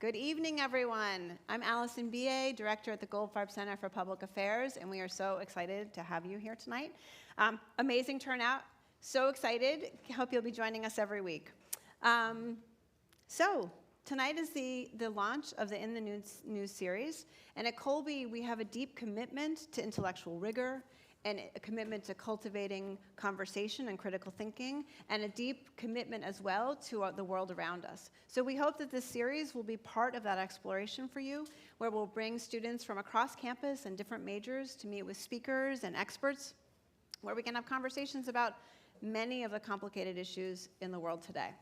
Good evening, everyone. I'm Allison B.A., Director at the Goldfarb Center for Public Affairs, and we are so excited to have you here tonight. Amazing turnout. So excited. Hope you'll be joining us every week. So tonight is the launch of the In the News series, and at Colby, we have a deep commitment to intellectual rigor, and a commitment to cultivating conversation and critical thinking, and a deep commitment as well to the world around us. So we hope that this series will be part of that exploration for you, where we'll bring students from across campus and different majors to meet with speakers and experts, where we can have conversations about many of the complicated issues in the world today.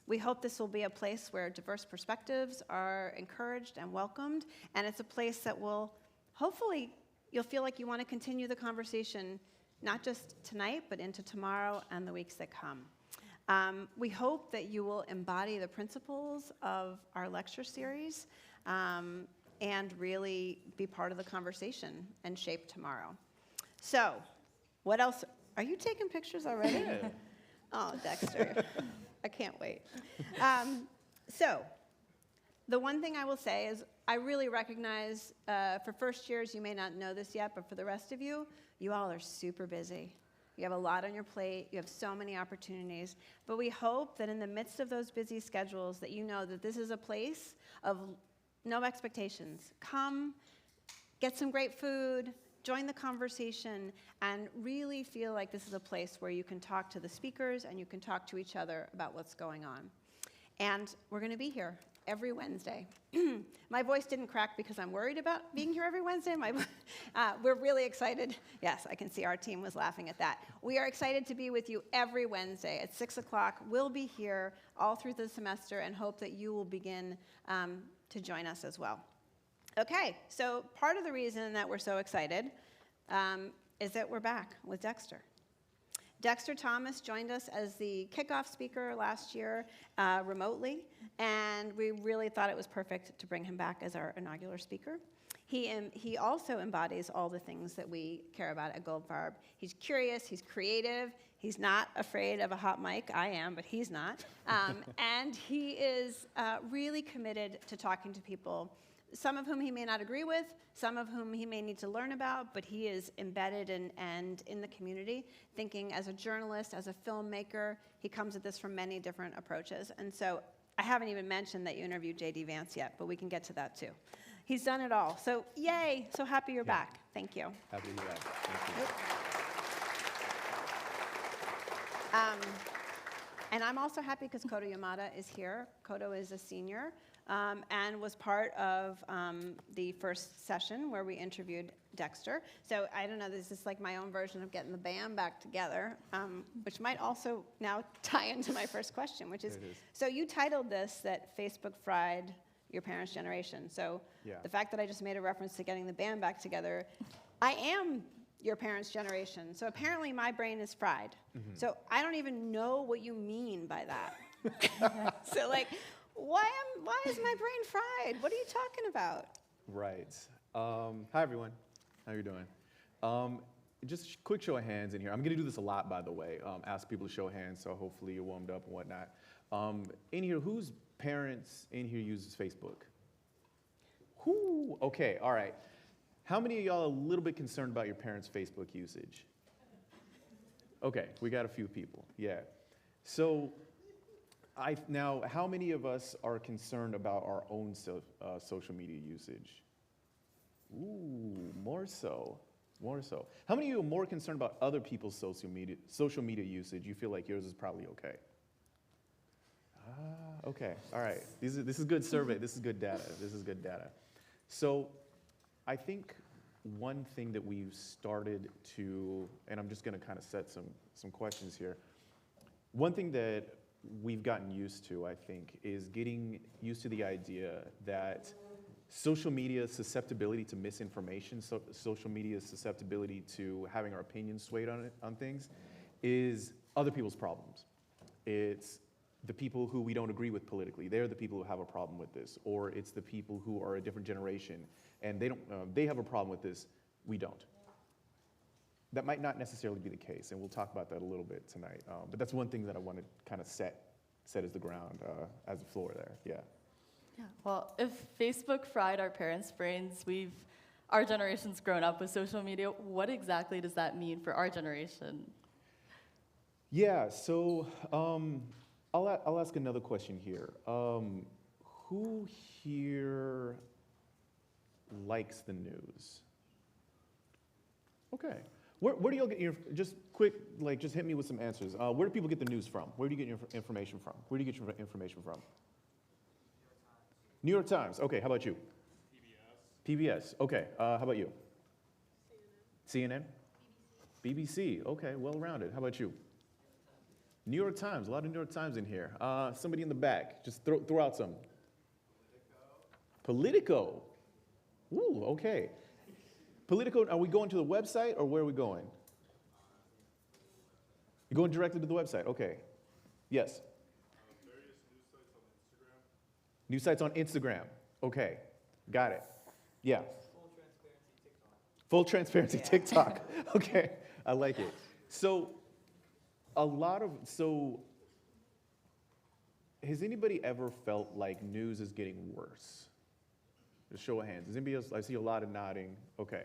We hope this will be a place where diverse perspectives are encouraged and welcomed, and it's a place that will hopefully you'll feel like you want to continue the conversation, not just tonight, but into tomorrow and the weeks that come. We hope that you will embody the principles of our lecture series and really be part of the conversation and shape tomorrow. So, what else? Are you taking pictures already? Yeah. Oh, Dexter, I can't wait. So, the one thing I will say is I really recognize, for first years, you may not know this yet, but for the rest of you, you all are super busy. You have a lot on your plate. You have so many opportunities. But we hope that in the midst of those busy schedules that you know that this is a place of no expectations. Come, get some great food, join the conversation, and really feel like this is a place where you can talk to the speakers and you can talk to each other about what's going on. And we're going to be here every Wednesday. My voice didn't crack because I'm worried about being here every Wednesday. We're really excited. Yes, I can see our team was laughing at that. We are excited to be with you every Wednesday at 6 o'clock. We'll be here all through the semester and hope that you will begin to join us as well. Okay, so part of the reason that we're so excited is that we're back with Dexter. Dexter Thomas joined us as the kickoff speaker last year remotely, and we really thought it was perfect to bring him back as our inaugural speaker. He also embodies all the things that we care about at Goldfarb. He's curious, he's creative, he's not afraid of a hot mic. I am, but he's not. And he is really committed to talking to people, some of whom he may not agree with, some of whom he may need to learn about, but he is embedded and in the community, thinking as a journalist, as a filmmaker. He comes at this from many different approaches. And so I haven't even mentioned that you interviewed J.D. Vance yet, but we can get to that too. He's done it all. So yay, so happy you're back. Thank you. Happy to be back. Thank you. And I'm also happy because Koto Yamada is here. Koto is a senior and was part of the first session where we interviewed Dexter. So I don't know, this is like my own version of getting the band back together, which might also now tie into my first question, which is, so you titled this that Facebook fried your parents' generation. So the fact that I just made a reference to getting the band back together, I am your parents' generation. So apparently my brain is fried. Mm-hmm. So I don't even know what you mean by that. So like, why is my brain fried? What are you talking about? Right. Hi, everyone. How you doing? Just a quick show of hands in here. I'm going to do this a lot, by the way. Ask people to show hands, so hopefully you're warmed up and whatnot. In here, whose parents in here uses Facebook? Whoo, okay, all right. How many of y'all are a little bit concerned about your parents' Facebook usage? Okay, we got a few people, yeah. So, now, how many of us are concerned about our own social media usage? Ooh, more so. How many of you are more concerned about other people's social media usage? You feel like yours is probably okay? Okay, all right. This is a good survey. This is good data. So I think one thing that we've started to, and I'm just going to kind of set some questions here. One thing that we've gotten used to, I think, is getting used to the idea that social media's susceptibility to misinformation, social media's susceptibility to having our opinions swayed on things, is other people's problems. It's the people who we don't agree with politically. They're the people who have a problem with this. Or it's the people who are a different generation, and they have a problem with this, we don't. That might not necessarily be the case, and we'll talk about that a little bit tonight. But that's one thing that I want to kind of set as the ground, as the floor there, yeah. Yeah, well, if Facebook fried our parents' brains, our generation's grown up with social media. What exactly does that mean for our generation? Yeah, so I'll ask another question here. Who here likes the news? Okay. Where do y'all get your, just quick, like, just hit me with some answers. Where do people get the news from? Where do you get your information from? Where do you get your information from? New York Times. Okay, how about you? PBS. Okay, how about you? CNN? BBC. Okay, well-rounded. How about you? New York Times. A lot of New York Times in here. Somebody in the back. Just throw out some. Politico. Ooh, okay. Politico, are we going to the website or where are we going? You're going directly to the website. Okay. Yes. Various news sites on Instagram. News sites on Instagram. Okay. Got it. Yeah. Full transparency TikTok. Okay. I like it. So has anybody ever felt like news is getting worse? Just show of hands. Does anybody else? I see a lot of nodding. Okay.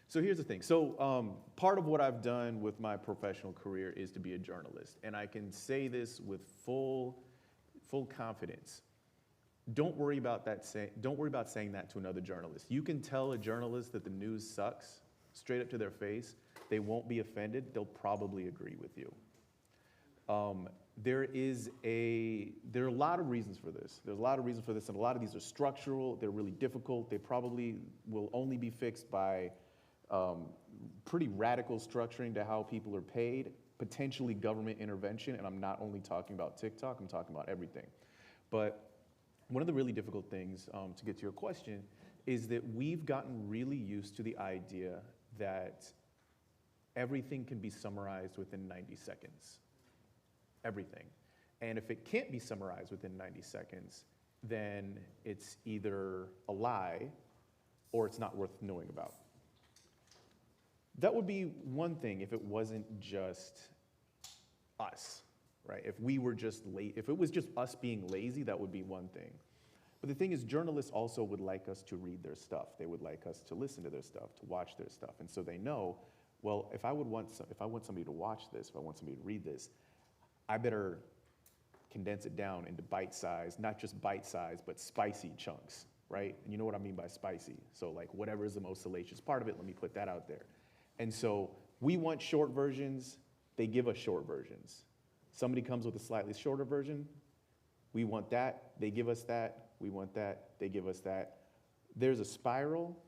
So here's the thing. So part of what I've done with my professional career is to be a journalist. And I can say this with full confidence. Don't worry about saying that to another journalist. You can tell a journalist that the news sucks straight up to their face. They won't be offended. They'll probably agree with you. There are a lot of reasons for this. There's a lot of reasons for this, and a lot of these are structural. They're really difficult. They probably will only be fixed by pretty radical structuring to how people are paid, potentially government intervention, and I'm not only talking about TikTok, I'm talking about everything. But one of the really difficult things, to get to your question, is that we've gotten really used to the idea that everything can be summarized within 90 seconds. Everything. And if it can't be summarized within 90 seconds, then it's either a lie or it's not worth knowing about. That would be one thing if it wasn't just us, right? If we were just if it was just us being lazy, that would be one thing. But the thing is, journalists also would like us to read their stuff. They would like us to listen to their stuff, to watch their stuff. And so they know, well, if I want somebody to watch this, if I want somebody to read this, I better condense it down into bite-sized, not just bite-sized, but spicy chunks, right? And you know what I mean by spicy. So like whatever is the most salacious part of it, let me put that out there. And so we want short versions, they give us short versions. Somebody comes with a slightly shorter version, we want that, they give us that, we want that, they give us that. There's a spiral.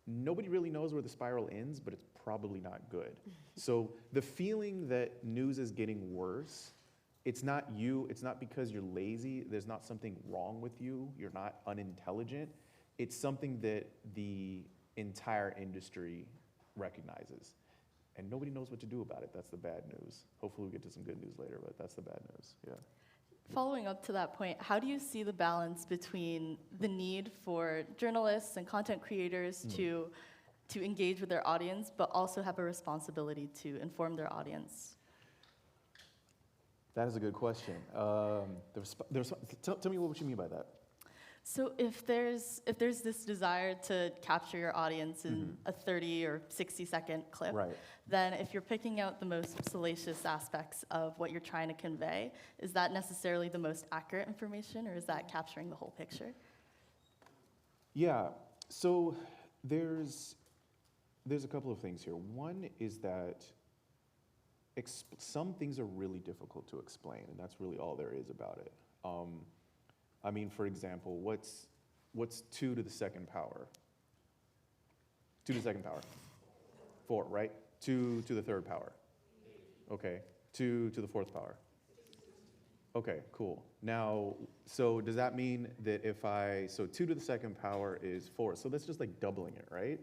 Nobody really knows where the spiral ends, but it's probably not good. So the feeling that news is getting worse, it's not you, it's not because you're lazy, there's not something wrong with you, you're not unintelligent. It's something that the entire industry recognizes. And nobody knows what to do about it. That's the bad news. Hopefully we'll get to some good news later, but that's the bad news, yeah. Following up to that point, how do you see the balance between the need for journalists and content creators to engage with their audience, but also have a responsibility to inform their audience? That is a good question. Tell me what you mean by that. So if there's this desire to capture your audience in a 30 or 60-second clip, Right. then if you're picking out the most salacious aspects of what you're trying to convey, is that necessarily the most accurate information, or is that capturing the whole picture? Yeah, so there's a couple of things here. One is that some things are really difficult to explain, and that's really all there is about it. I mean, for example, what's 2 to the second power? 2 to the second power? 4, right? 2 to the third power? Okay. 2 to the fourth power? Okay, cool. Now, so does that mean that so 2 to the second power is 4, so that's just like doubling it, right?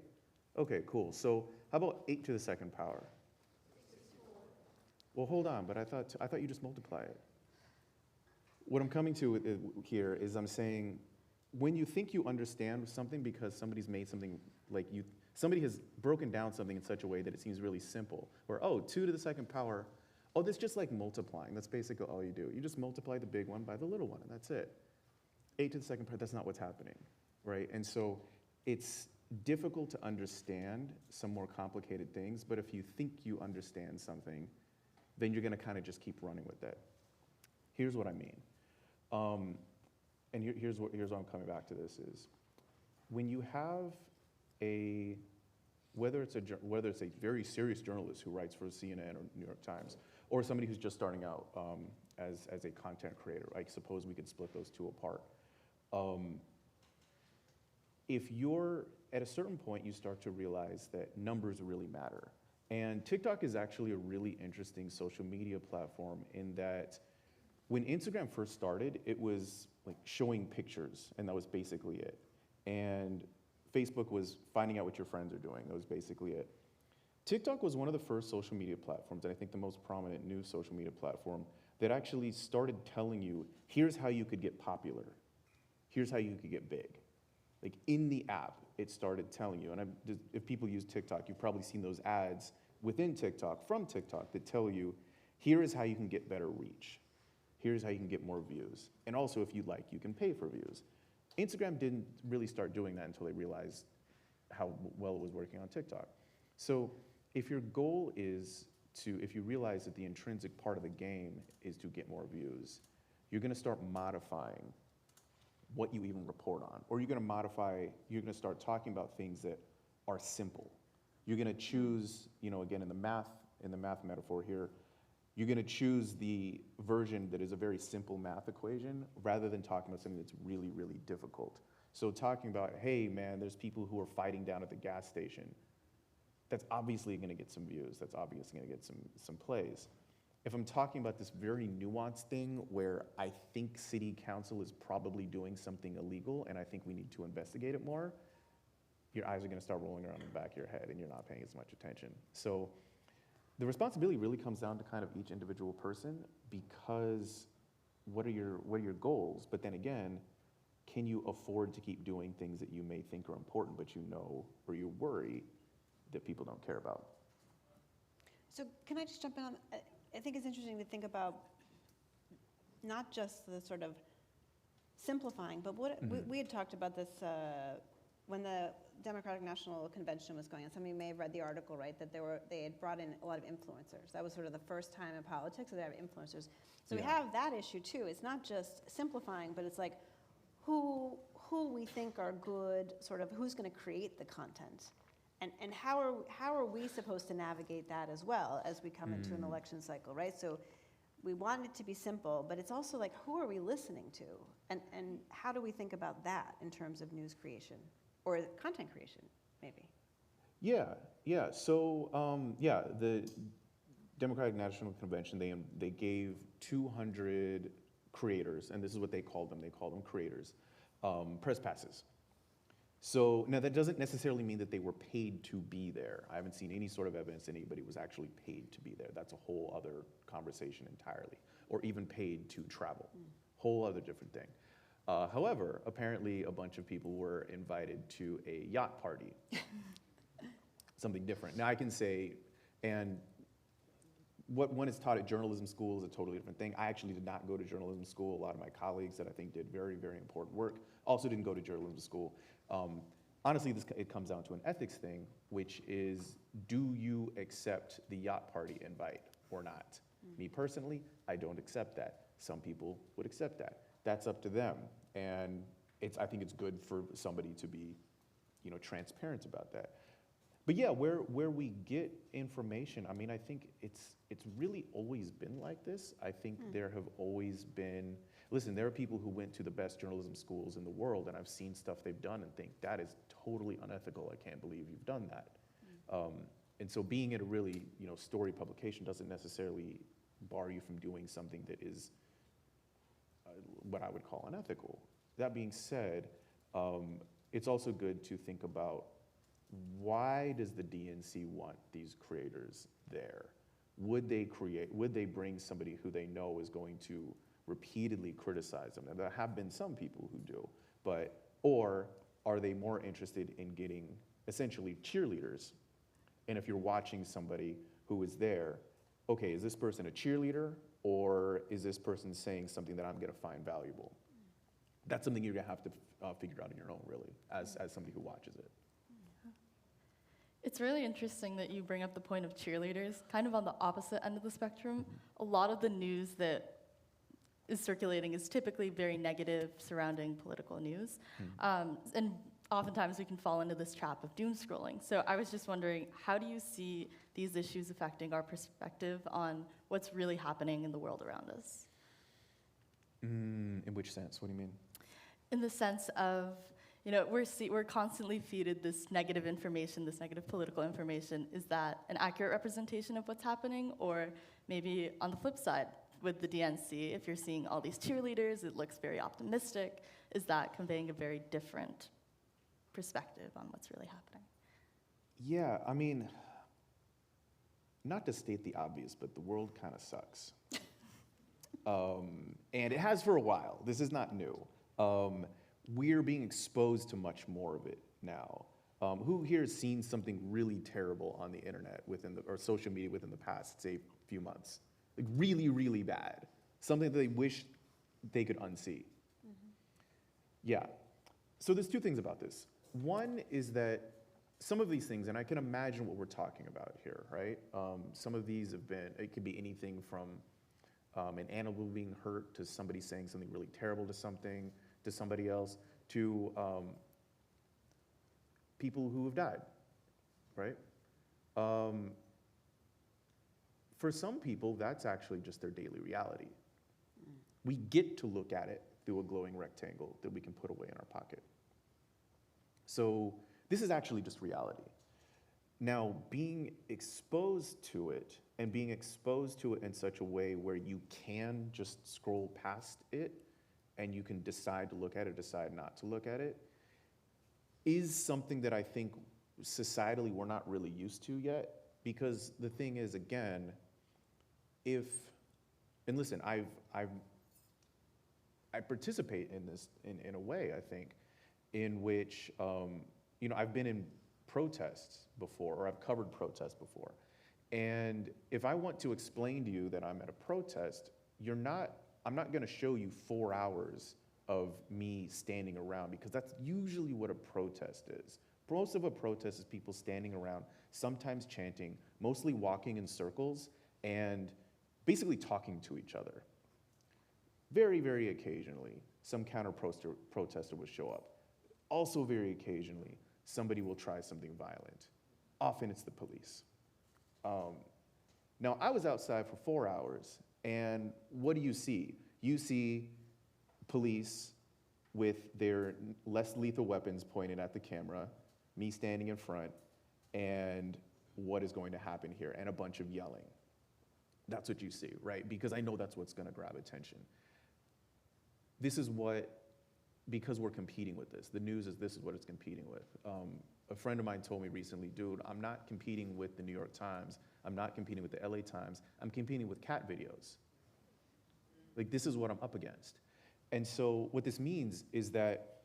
Okay, cool. So how about 8 to the second power? Well, hold on, but I thought you just multiply it. What I'm coming to here is I'm saying, when you think you understand something because somebody's made something, somebody has broken down something in such a way that it seems really simple, or, 2 to the second power, that's just like multiplying. That's basically all you do. You just multiply the big one by the little one, and that's it. 8 to the second part, that's not what's happening, right? And so it's difficult to understand some more complicated things, but if you think you understand something, then you're gonna kind of just keep running with that. Here's what I mean. And here's why I'm coming back to this is, when you have whether it's a very serious journalist who writes for CNN or New York Times, or somebody who's just starting out as a content creator, I suppose we could split those two apart. If you're, at a certain point, you start to realize that numbers really matter. And TikTok is actually a really interesting social media platform in that when Instagram first started, it was like showing pictures, and that was basically it. And Facebook was finding out what your friends are doing. That was basically it. TikTok was one of the first social media platforms, and I think the most prominent new social media platform, that actually started telling you, here's how you could get popular. Here's how you could get big. Like in the app, it started telling you, and if people use TikTok, you've probably seen those ads within TikTok, from TikTok, that tell you, here is how you can get better reach. Here's how you can get more views. And also, if you like, you can pay for views. Instagram didn't really start doing that until they realized how well it was working on TikTok. So if your goal is if you realize that the intrinsic part of the game is to get more views, you're gonna start modifying what you even report on. Or you're gonna start talking about things that are simple. You're gonna choose, again, in the math metaphor here, you're gonna choose the version that is a very simple math equation rather than talking about something that's really, really difficult. So talking about, hey man, there's people who are fighting down at the gas station. That's obviously gonna get some views. That's obviously gonna get some plays. If I'm talking about this very nuanced thing where I think city council is probably doing something illegal and I think we need to investigate it more, your eyes are gonna start rolling around in the back of your head and you're not paying as much attention. So the responsibility really comes down to kind of each individual person, because what are your goals? But then again, can you afford to keep doing things that you may think are important, but or you worry that people don't care about? So can I just jump in on, I think it's interesting to think about not just the sort of simplifying, but we had talked about this when the Democratic National Convention was going on. Some of you may have read the article, right, that they had brought in a lot of influencers. That was sort of the first time in politics that they have influencers. So we have that issue too. It's not just simplifying, but it's like who we think are good, sort of who's going to create the content. And how are we supposed to navigate that as well as we come into an election cycle, right? So we want it to be simple, but it's also like, who are we listening to? And how do we think about that in terms of news creation or content creation, maybe? Yeah. So, the Democratic National Convention, they gave 200 creators, and this is what they called them creators, press passes. So now that doesn't necessarily mean that they were paid to be there. I haven't seen any sort of evidence that anybody was actually paid to be there. That's a whole other conversation entirely. Or even paid to travel. Whole other different thing. However, apparently a bunch of people were invited to a yacht party. Something different. Now I can say, and what one is taught at journalism school is a totally different thing. I actually did not go to journalism school. A lot of my colleagues that I think did very, very important work also didn't go to journalism school. Honestly, it comes down to an ethics thing, which is, do you accept the yacht party invite or not? Me personally, I don't accept that. Some people would accept that. That's up to them. And I think it's good for somebody to be, transparent about that. But yeah, where we get information, I mean, I think it's really always been like this. I think there have always been, listen, there are people who went to the best journalism schools in the world, and I've seen stuff they've done and think, that is totally unethical. I can't believe you've done that. And so being at a really, story publication doesn't necessarily bar you from doing something that is what I would call unethical. That being said, it's also good to think about, why does the DNC want these creators there? Would they bring somebody who they know is going to repeatedly criticize them? And there have been some people who do, or are they more interested in getting essentially cheerleaders? And if you're watching somebody who is there, okay, is this person a cheerleader, or is this person saying something that I'm gonna find valuable? that's something you're gonna have to figure out on your own, really, as somebody who watches it. It's really interesting that you bring up the point of cheerleaders, kind of on the opposite end of the spectrum. A lot of the news that is circulating is typically very negative surrounding political news. And oftentimes we can fall into this trap of doom scrolling. So I was just wondering, how do you see these issues affecting our perspective on what's really happening in the world around us? In which sense? What do you mean? In the sense of, we're constantly feeded this negative information, this negative political information. Is that an accurate representation of what's happening? Or maybe on the flip side, with the DNC, if you're seeing all these cheerleaders, it looks very optimistic. Is that conveying a very different perspective on what's really happening? Yeah, I mean, not to state the obvious, but the world kind of sucks. And it has for a while. This is not new. We're being exposed to much more of it now. Who here has seen something really terrible on the internet or social media within the past, say, few months? Like really, really bad. Something that they wish they could unsee. Yeah. So there's two things about this. One is that some of these things, and I can imagine what we're talking about here, right? Some of these it could be anything from an animal being hurt to somebody saying something really terrible to somebody else, to people who have died, right? For some people, that's actually just their daily reality. We get to look at it through a glowing rectangle that we can put away in our pocket. So this is actually just reality. Now, being exposed to it, and being exposed to it in such a way where you can just scroll past it, and you can decide to look at it, decide not to look at it, is something that I think societally we're not really used to yet. Because the thing is, again, and listen, I participate in this in a way, I think, in which, I've been in protests before, or I've covered protests before. And if I want to explain to you that I'm at a protest, I'm not gonna show you 4 hours of me standing around, because that's usually what a protest is. Most of a protest is people standing around, sometimes chanting, mostly walking in circles, and basically talking to each other. Very, very occasionally, some counter-protester will show up. Also very occasionally, somebody will try something violent. Often it's the police. Now, I was outside for 4 hours, and what do you see? You see police with their less lethal weapons pointed at the camera, me standing in front, and what is going to happen here, and a bunch of yelling. That's what you see, right? Because I know that's what's gonna grab attention. Because we're competing with this. The news this is what it's competing with. A friend of mine told me recently, dude, I'm not competing with the New York Times. I'm not competing with the LA Times. I'm competing with cat videos. Like, this is what I'm up against. And so what this means is that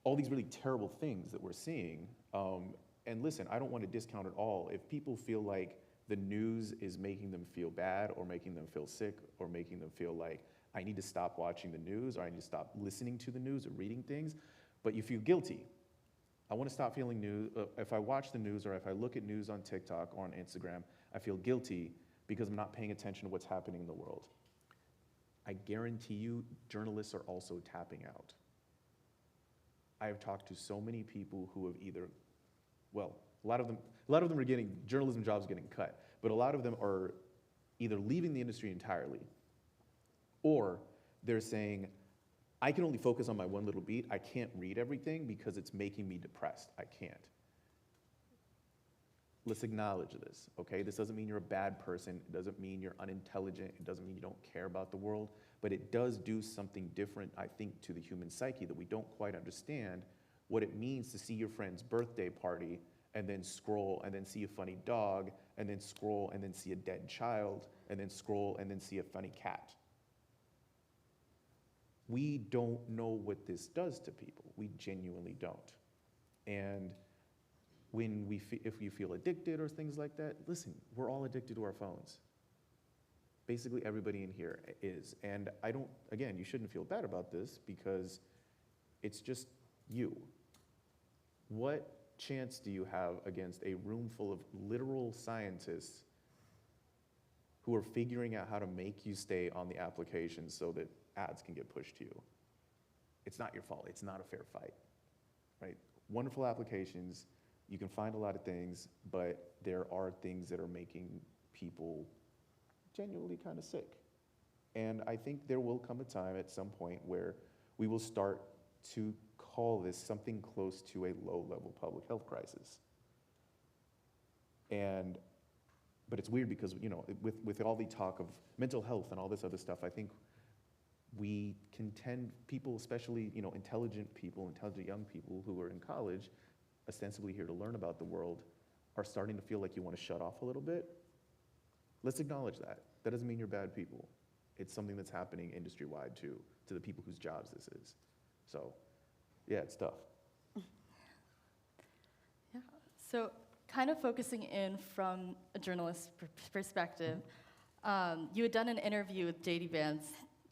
all these really terrible things that we're seeing, and listen, I don't want to discount it all. If people feel like the news is making them feel bad, or making them feel sick, or making them feel like I need to stop watching the news, or I need to stop listening to the news or reading things, but you feel guilty. I want to stop feeling news. If I watch the news, or if I look at news on TikTok or on Instagram, I feel guilty because I'm not paying attention to what's happening in the world. I guarantee you, journalists are also tapping out. I have talked to so many people who have a lot of them are getting journalism jobs getting cut, but a lot of them are either leaving the industry entirely, or they're saying, I can only focus on my one little beat. I can't read everything because it's making me depressed. I can't. Let's acknowledge this, okay? This doesn't mean you're a bad person. It doesn't mean you're unintelligent. It doesn't mean you don't care about the world, but it does do something different, I think, to the human psyche that we don't quite understand, what it means to see your friend's birthday party and then scroll and then see a funny dog and then scroll and then see a dead child and then scroll and then see a funny cat. We don't know what this does to people. We genuinely don't. And if you feel addicted or things like that, listen, we're all addicted to our phones. Basically, everybody in here is. And again, you shouldn't feel bad about this, because it's just you. What chance do you have against a room full of literal scientists who are figuring out how to make you stay on the application so that ads can get pushed to you? It's not your fault. It's not a fair fight, right? Wonderful applications. You can find a lot of things, but there are things that are making people genuinely kind of sick. And I think there will come a time at some point where we will start to call this something close to a low-level public health crisis. But it's weird because, you know, with all the talk of mental health and all this other stuff, I think we can tend, people, especially, you know, intelligent young people who are in college, ostensibly here to learn about the world, are starting to feel like you want to shut off a little bit. Let's acknowledge that. That doesn't mean you're bad people. It's something that's happening industry-wide too, to the people whose jobs this is. So, yeah, it's tough. Yeah. So kind of focusing in from a journalist's perspective, you had done an interview with J.D. Vance,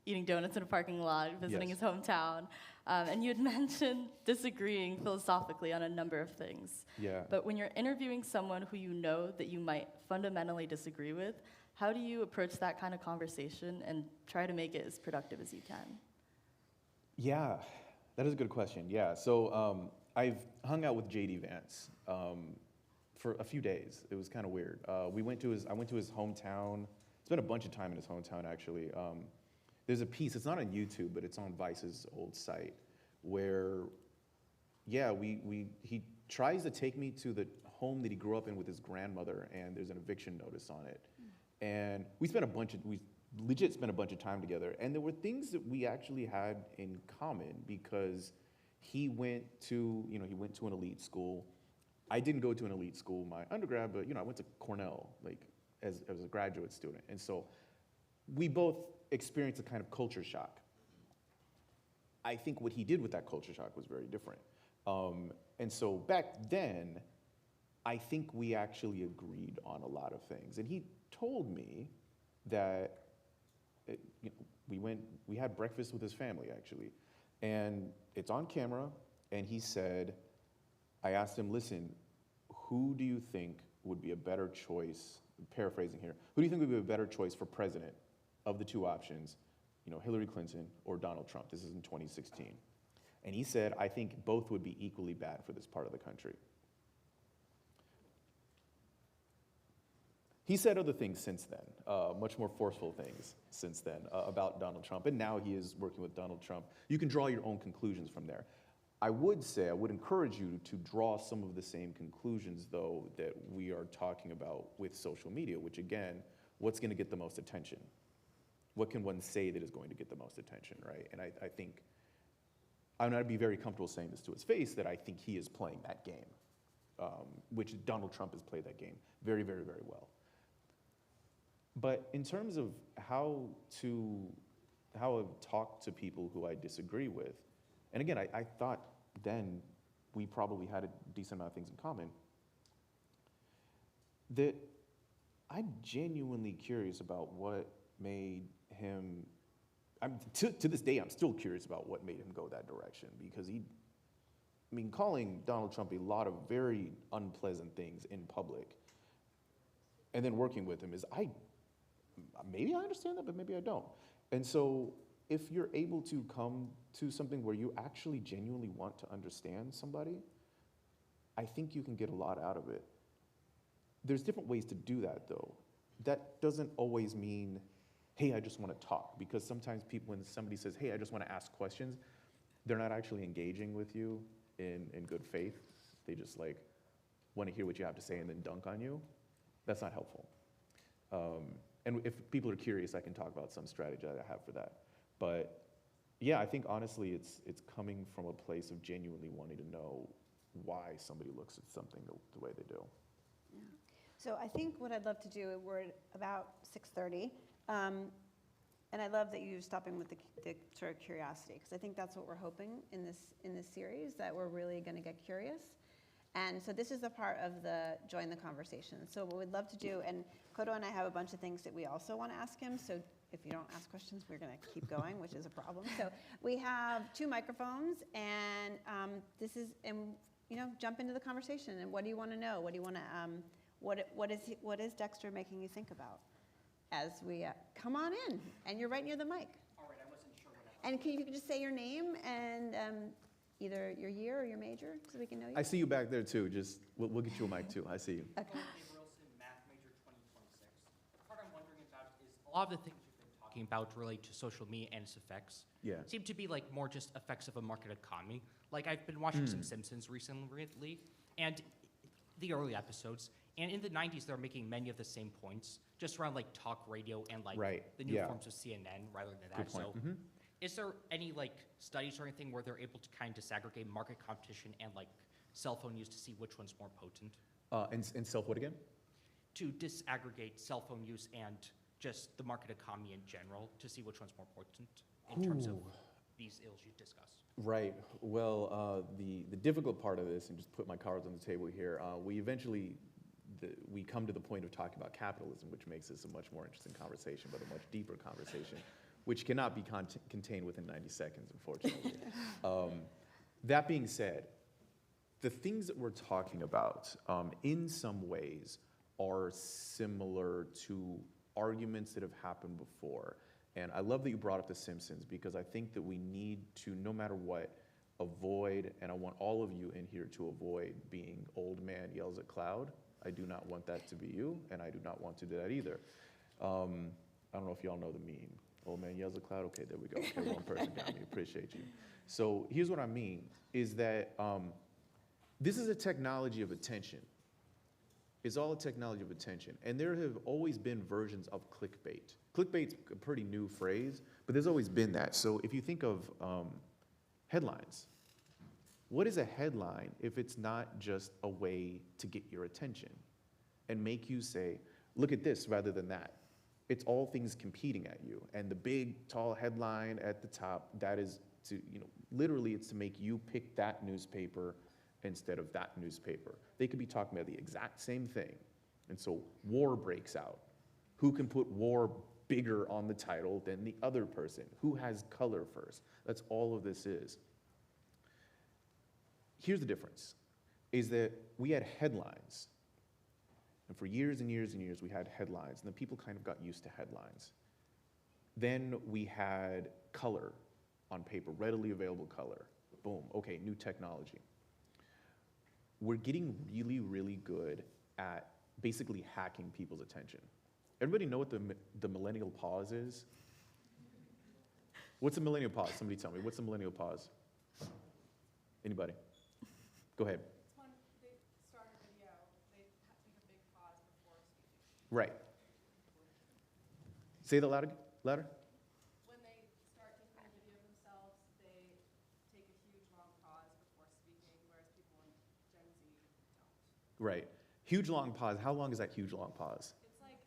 eating donuts in a parking lot, visiting Yes. his hometown, and you had mentioned disagreeing philosophically on a number of things. Yeah. But when you're interviewing someone who you know that you might fundamentally disagree with, how do you approach that kind of conversation and try to make it as productive as you can? Yeah, that is a good question. Yeah, so I've hung out with J.D. Vance for a few days. It was kind of weird. I went to his hometown. Spent a bunch of time in his hometown, actually. There's a piece, it's not on YouTube, but it's on Vice's old site, where, yeah, he tries to take me to the home that he grew up in with his grandmother, and there's an eviction notice on it. And we legit spent a bunch of time together, and there were things that we actually had in common, because he went to an elite school. I didn't go to an elite school my undergrad, but, you know, I went to Cornell, like, as a graduate student. And so we both experienced a kind of culture shock. I think what he did with that culture shock was very different. And so back then, I think we actually agreed on a lot of things. And he told me that, we had breakfast with his family, actually. And it's on camera, and he said, I asked him, listen, who do you think would be a better choice, paraphrasing here, who do you think would be a better choice for president of the two options, Hillary Clinton or Donald Trump? This is in 2016. And he said, I think both would be equally bad for this part of the country. He said other things since then, much more forceful things since then about Donald Trump, and now he is working with Donald Trump. You can draw your own conclusions from there. I would encourage you to draw some of the same conclusions, though, that we are talking about with social media, which, again, what's going to get the most attention? What can one say that is going to get the most attention, right? And I think I'm going to be very comfortable saying this to his face, that I think he is playing that game, which Donald Trump has played that game very, very, very well. But in terms of how I talk to people who I disagree with, and again, I thought then we probably had a decent amount of things in common, that I'm genuinely curious about what made him, to this day, I'm still curious about what made him go that direction, because calling Donald Trump a lot of very unpleasant things in public, and then working with him maybe I understand that, but maybe I don't. And so if you're able to come to something where you actually genuinely want to understand somebody, I think you can get a lot out of it. There's different ways to do that, though. That doesn't always mean, hey, I just want to talk, because sometimes people, when somebody says, hey, I just want to ask questions, they're not actually engaging with you in good faith. They just want to hear what you have to say and then dunk on you. That's not helpful. And if people are curious, I can talk about some strategy that I have for that. But yeah, I think honestly, it's coming from a place of genuinely wanting to know why somebody looks at something the way they do. Yeah. So I think what I'd love to do, we're at about 6:30, and I love that you're stopping with the sort of curiosity, because I think that's what we're hoping in this series, that we're really going to get curious. And so this is the part of the join the conversation. So what we'd love to do, and Kodo and I have a bunch of things that we also want to ask him, so if you don't ask questions, we're going to keep going, which is a problem. So we have 2 microphones, and jump into the conversation. And what do you want to know? What do you want to, what is Dexter making you think about? As we come on in, and you're right near the mic. All right, I wasn't sure what I And can you just say your name and either your year or your major, so we can know you? I see you back there too. Just, we'll get you a mic too. I see you. Okay. Dave Wilson, math major 2026. The part I'm wondering about is a lot of the things you've been talking about relate to social media and its effects. Yeah. Seem to be like more just effects of a market economy. Like I've been watching some Simpsons recently, and the early episodes, and in the 90s they're making many of the same points, just around like talk radio and like Right, the new yeah. forms of CNN rather than that. Good point. So is there any like studies or anything where they're able to kind of disaggregate market competition and like cell phone use to see which one's more potent? And self what again? To disaggregate cell phone use and just the market economy in general to see which one's more potent in terms of these ills you discussed. Right. Well, the difficult part of this, and just put my cards on the table here, we come to the point of talking about capitalism, which makes this a much more interesting conversation, but a much deeper conversation, which cannot be contained within 90 seconds, unfortunately. That being said, the things that we're talking about, in some ways, are similar to arguments that have happened before. And I love that you brought up The Simpsons, because I think that we need to, no matter what, avoid, and I want all of you in here to avoid being old man yells at cloud. I do not want that to be you, and I do not want to do that either. I don't know if y'all know the meme. Old man yells at cloud. Okay, there we go. Okay, one person got me. Appreciate you. So here's what I mean, is that this is a technology of attention. It's all a technology of attention. And there have always been versions of clickbait. Clickbait's a pretty new phrase, but there's always been that. So if you think of headlines, what is a headline if it's not just a way to get your attention and make you say, look at this rather than that? It's all things competing at you. And the big, tall headline at the top, that is to, literally it's to make you pick that newspaper instead of that newspaper. They could be talking about the exact same thing. And so war breaks out. Who can put war bigger on the title than the other person? Who has color first? That's all of this is. Here's the difference, is that we had headlines. And for years and years and years, we had headlines, and then people kind of got used to headlines. Then we had color on paper, readily available color. Boom, okay, new technology. We're getting really, really good at basically hacking people's attention. Everybody know what the millennial pause is? What's a millennial pause? Somebody tell me, what's a millennial pause? Anybody? Go ahead. It's when they start a video, they take a big pause before speaking. Right. Say that louder. Louder. When they start taking a video of themselves, they take a huge long pause before speaking, whereas people in Gen Z don't. Right. Huge long pause. How long is that huge long pause? It's like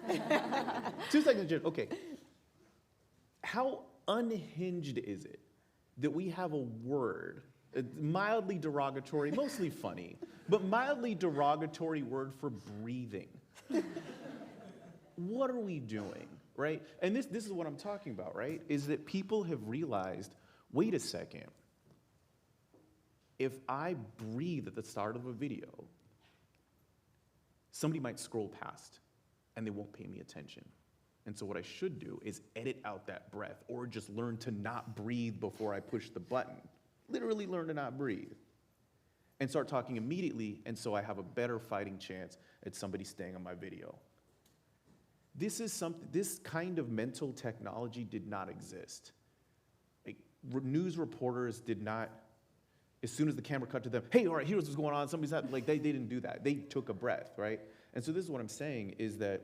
2 seconds. 2 seconds. Okay. How unhinged is it that we have a word, a mildly derogatory, mostly funny, but mildly derogatory word for breathing? What are we doing, right? And this is what I'm talking about, right? Is that people have realized, wait a second, if I breathe at the start of a video, somebody might scroll past and they won't pay me attention. And so what I should do is edit out that breath, or just learn to not breathe before I push the button. Literally learn to not breathe. And start talking immediately, and so I have a better fighting chance at somebody staying on my video. This kind of mental technology did not exist. Like, news reporters did not, as soon as the camera cut to them, hey, all right, here's what's going on, somebody's happening, like they didn't do that. They took a breath, right? And so this is what I'm saying, is that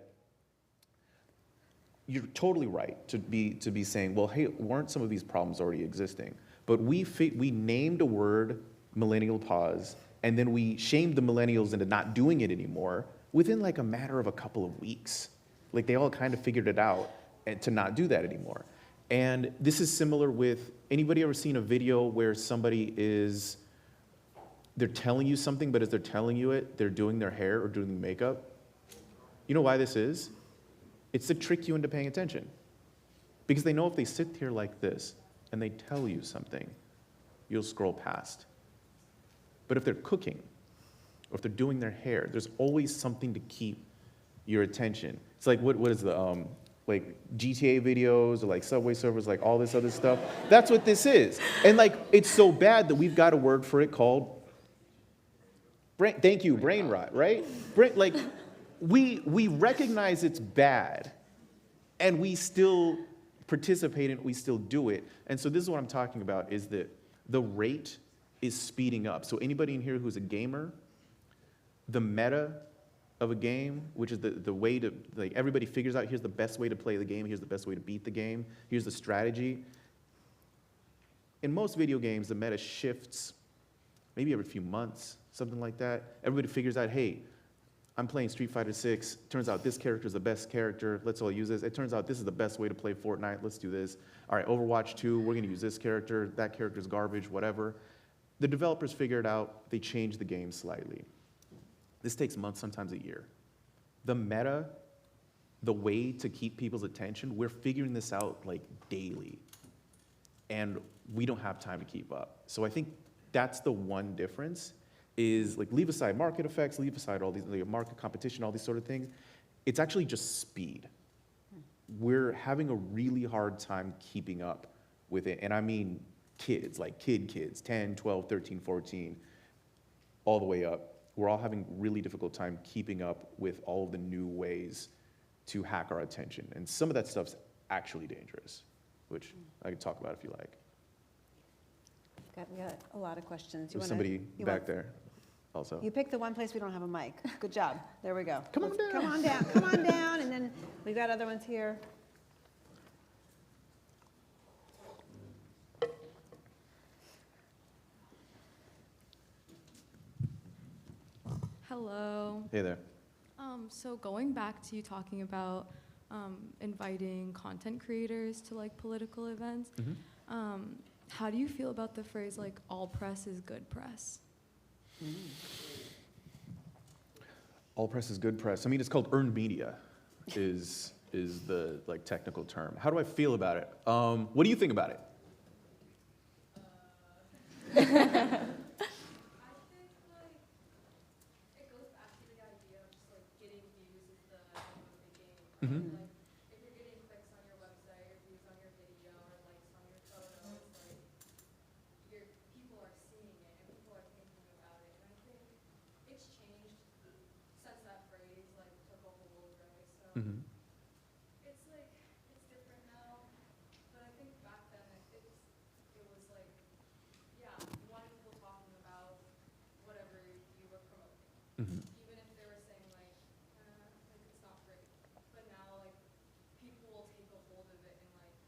you're totally right to be saying, well, hey, weren't some of these problems already existing? But we named a word, millennial pause, and then we shamed the millennials into not doing it anymore within like a matter of a couple of weeks. Like they all kind of figured it out and to not do that anymore. And this is similar with, anybody ever seen a video where somebody they're telling you something, but as they're telling you it, they're doing their hair or doing makeup? You know why this is? It's to trick you into paying attention. Because they know if they sit here like this and they tell you something, you'll scroll past. But if they're cooking, or if they're doing their hair, there's always something to keep your attention. It's like, what is the, like GTA videos or like Subway servers, like all this other stuff. That's what this is. And like, it's so bad that we've got a word for it called brain rot, right? Like, we recognize it's bad, and we still participate in it, we still do it. And so this is what I'm talking about, is that the rate is speeding up. So anybody in here who's a gamer, the meta of a game, which is the way to, like, everybody figures out, here's the best way to play the game, here's the best way to beat the game, here's the strategy. In most video games, the meta shifts maybe every few months, something like that. Everybody figures out, hey, I'm playing Street Fighter 6. Turns out this character is the best character. Let's all use this. It turns out this is the best way to play Fortnite. Let's do this. All right, Overwatch 2, we're going to use this character. That character's garbage, whatever. The developers figure it out. They change the game slightly. This takes months, sometimes a year. The meta, the way to keep people's attention, we're figuring this out like daily. And we don't have time to keep up. So I think that's the one difference. Is like, leave aside market effects, leave aside all these, like, market competition, all these sort of things. It's actually just speed. We're having a really hard time keeping up with it. And I mean kids, like kids, 10, 12, 13, 14, all the way up. We're all having really difficult time keeping up with all of the new ways to hack our attention. And some of that stuff's actually dangerous, which I could talk about if you like. We got a lot of questions. There's somebody back there also. You picked the one place we don't have a mic. Good job. There we go. Come on down. Come on down. Come on down. And then we've got other ones here. Hello. Hey there. So going back to you talking about inviting content creators to like political events, how do you feel about the phrase like all press is good press? All press is good press. I mean, it's called earned media, is the like technical term. How do I feel about it? What do you think about it? I think like it goes back to the idea of just like getting views is the name of the game. Like if you're getting clicks on your website, or views on your video, or likes on your photos, like people are seeing it and people are thinking about it. And I think it's changed since that phrase like took a hold, right? So it's like it's different now, but I think back then it was like, yeah, you wanted people talking about whatever you were promoting. Even if they were saying like it's not great. But now like people will take a hold of it and like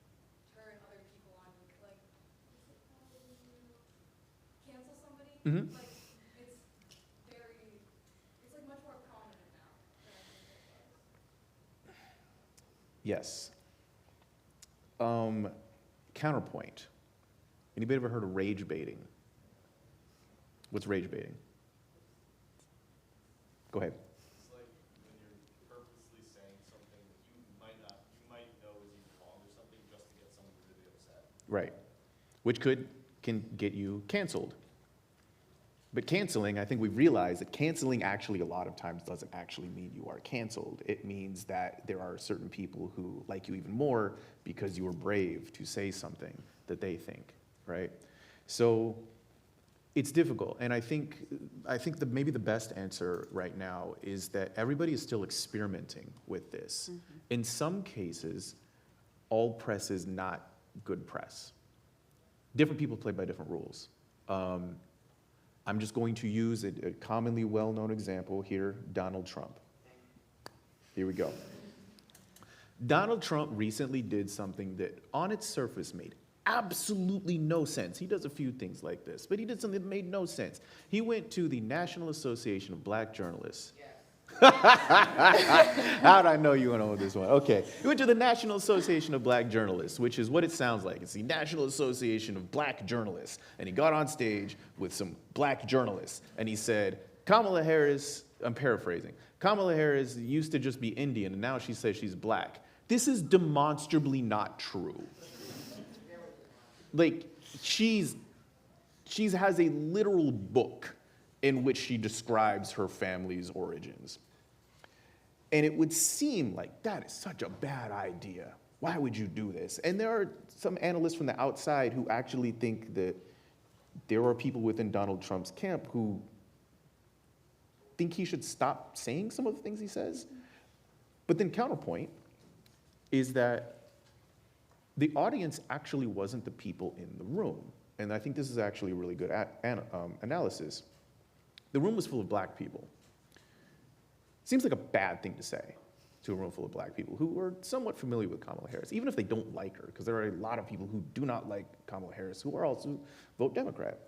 turn other people on you. Like, is it possible to cancel somebody? Like it's like much more prominent now than I think it was. Yes. Counterpoint. Anybody ever heard of rage baiting? What's rage baiting? Go ahead. It's like when you're purposely saying something that you might know is even wrong or something just to get someone really upset. Right. Which can get you canceled. But canceling, I think we've realized that canceling actually a lot of times doesn't actually mean you are canceled. It means that there are certain people who like you even more because you were brave to say something that they think, right? So it's difficult. And I think maybe the best answer right now is that everybody is still experimenting with this. In some cases, all press is not good press. Different people play by different rules. I'm just going to use a commonly well-known example here, Donald Trump. Here we go. Donald Trump recently did something that on its surface made absolutely no sense. He does a few things like this, but he did something that made no sense. He went to the National Association of Black Journalists. How'd I know you want to know this one? Okay. He went to the National Association of Black Journalists, which is what it sounds like. It's the National Association of Black Journalists. And he got on stage with some black journalists, and he said, Kamala Harris, I'm paraphrasing, Kamala Harris used to just be Indian, and now she says she's black. This is demonstrably not true. Like, she has a literal book in which she describes her family's origins. And it would seem like that is such a bad idea. Why would you do this? And there are some analysts from the outside who actually think that there are people within Donald Trump's camp who think he should stop saying some of the things he says. But then counterpoint is that the audience actually wasn't the people in the room. And I think this is actually a really good analysis. The room was full of black people. Seems like a bad thing to say to a room full of black people who are somewhat familiar with Kamala Harris, even if they don't like her, because there are a lot of people who do not like Kamala Harris who are also vote Democrat.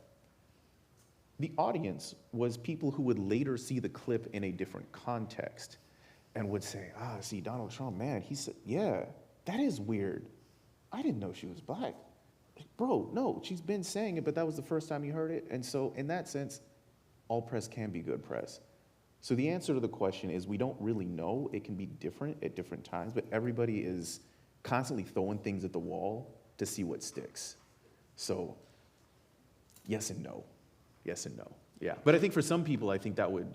The audience was people who would later see the clip in a different context and would say, see, Donald Trump, man, he said, yeah, that is weird. I didn't know she was black. Like, bro, no, she's been saying it, but that was the first time you heard it. And so in that sense, all press can be good press. So the answer to the question is we don't really know. It can be different at different times, but everybody is constantly throwing things at the wall to see what sticks. So yes and no. Yes and no. Yeah. But I think for some people, I think that would,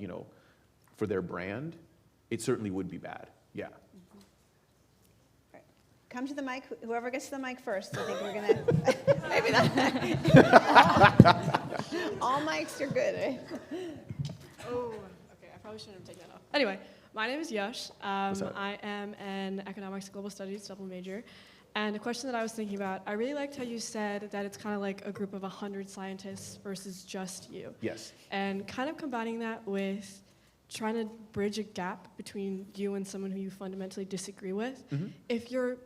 for their brand, it certainly would be bad. Yeah. Right. Come to the mic. Whoever gets to the mic first. I think we're going to, maybe not. All mics are good, right? Oh, okay, I probably shouldn't have taken that off. Anyway, my name is Yash. What's up? I am an economics and global studies double major. And the question that I was thinking about, I really liked how you said that it's kind of like a group of 100 scientists versus just you. Yes. And kind of combining that with trying to bridge a gap between you and someone who you fundamentally disagree with. Mm-hmm. If your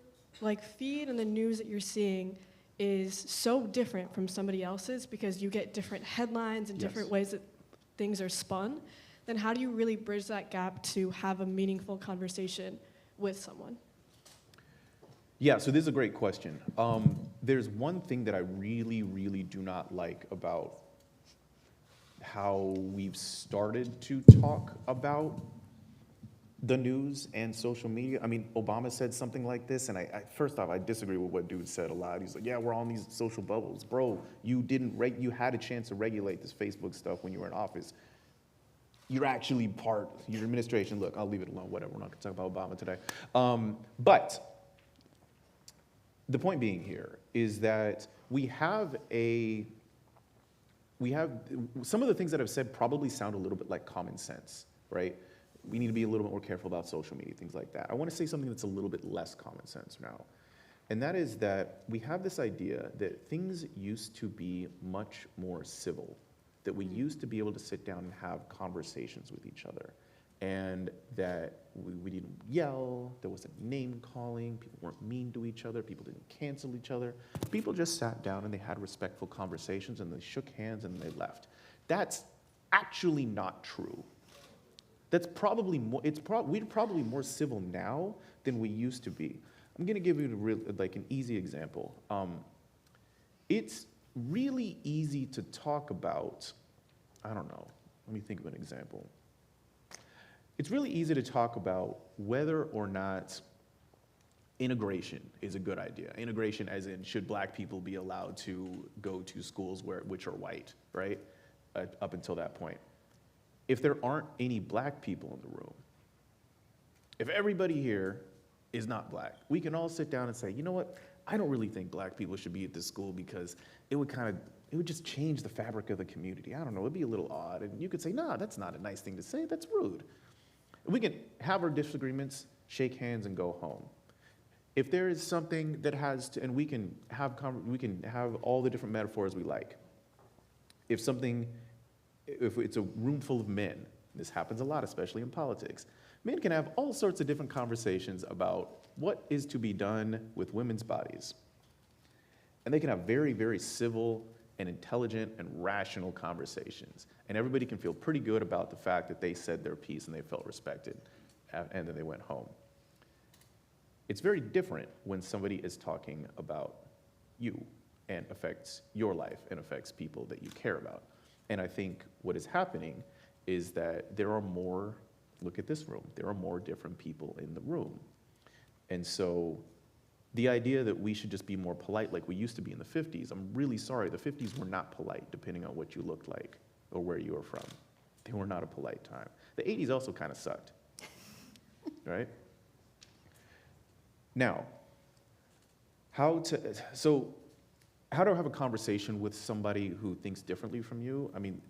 feed and the news that you're seeing is so different from somebody else's because you get different headlines and different Yes. ways that things are spun, then how do you really bridge that gap to have a meaningful conversation with someone? Yeah, so this is a great question. There's one thing that I really, really do not like about how we've started to talk about the news and social media. I mean, Obama said something like this, and first off, I disagree with what dude said a lot. He's like, yeah, we're on these social bubbles. Bro, you had a chance to regulate this Facebook stuff when you were in office. You're actually your administration, look, I'll leave it alone, whatever, we're not gonna talk about Obama today. But the point being here is that we have some of the things that I've said probably sound a little bit like common sense, right? We need to be a little bit more careful about social media, things like that. I want to say something that's a little bit less common sense now. And that is that we have this idea that things used to be much more civil, that we used to be able to sit down and have conversations with each other, and that we didn't yell, there wasn't name calling, people weren't mean to each other, people didn't cancel each other. People just sat down and they had respectful conversations and they shook hands and they left. That's actually not true. That's probably more, we're probably more civil now than we used to be. I'm gonna give you an easy example. It's really easy to talk about, I don't know, let me think of an example. It's really easy to talk about whether or not integration is a good idea. Integration as in, should black people be allowed to go to schools which are white, right? Up until that point. If there aren't any black people in the room, if everybody here is not black, we can all sit down and say, you know what? I don't really think black people should be at this school because it would just change the fabric of the community. I don't know, it'd be a little odd. And you could say, nah, that's not a nice thing to say, that's rude. We can have our disagreements, shake hands, and go home. If there is something that has to, and we can have all the different metaphors we like. If it's a room full of men, this happens a lot, especially in politics, men can have all sorts of different conversations about what is to be done with women's bodies. And they can have very, very civil and intelligent and rational conversations. And everybody can feel pretty good about the fact that they said their piece and they felt respected, and then they went home. It's very different when somebody is talking about you and affects your life and affects people that you care about. And I think what is happening is that there are more, look at this room, there are more different people in the room. And so the idea that we should just be more polite like we used to be in the 50s, I'm really sorry, the 50s were not polite depending on what you looked like or where you were from. They were not a polite time. The 80s also kind of sucked, right? Now, how do I have a conversation with somebody who thinks differently from you? I mean,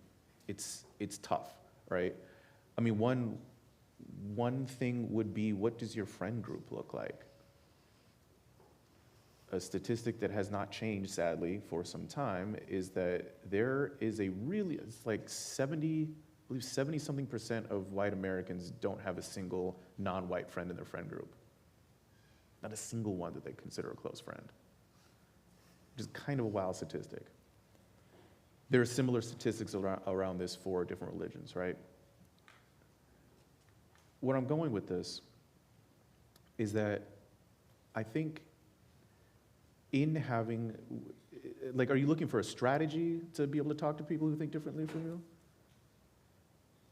it's tough, right? I mean, one thing would be, what does your friend group look like? A statistic that has not changed, sadly, for some time is that there is it's like 70-something% of white Americans don't have a single non-white friend in their friend group. Not a single one that they consider a close friend. Which is kind of a wild statistic. There are similar statistics around this for different religions, right? Where I'm going with this is that I think in having, like, are you looking for a strategy to be able to talk to people who think differently from you?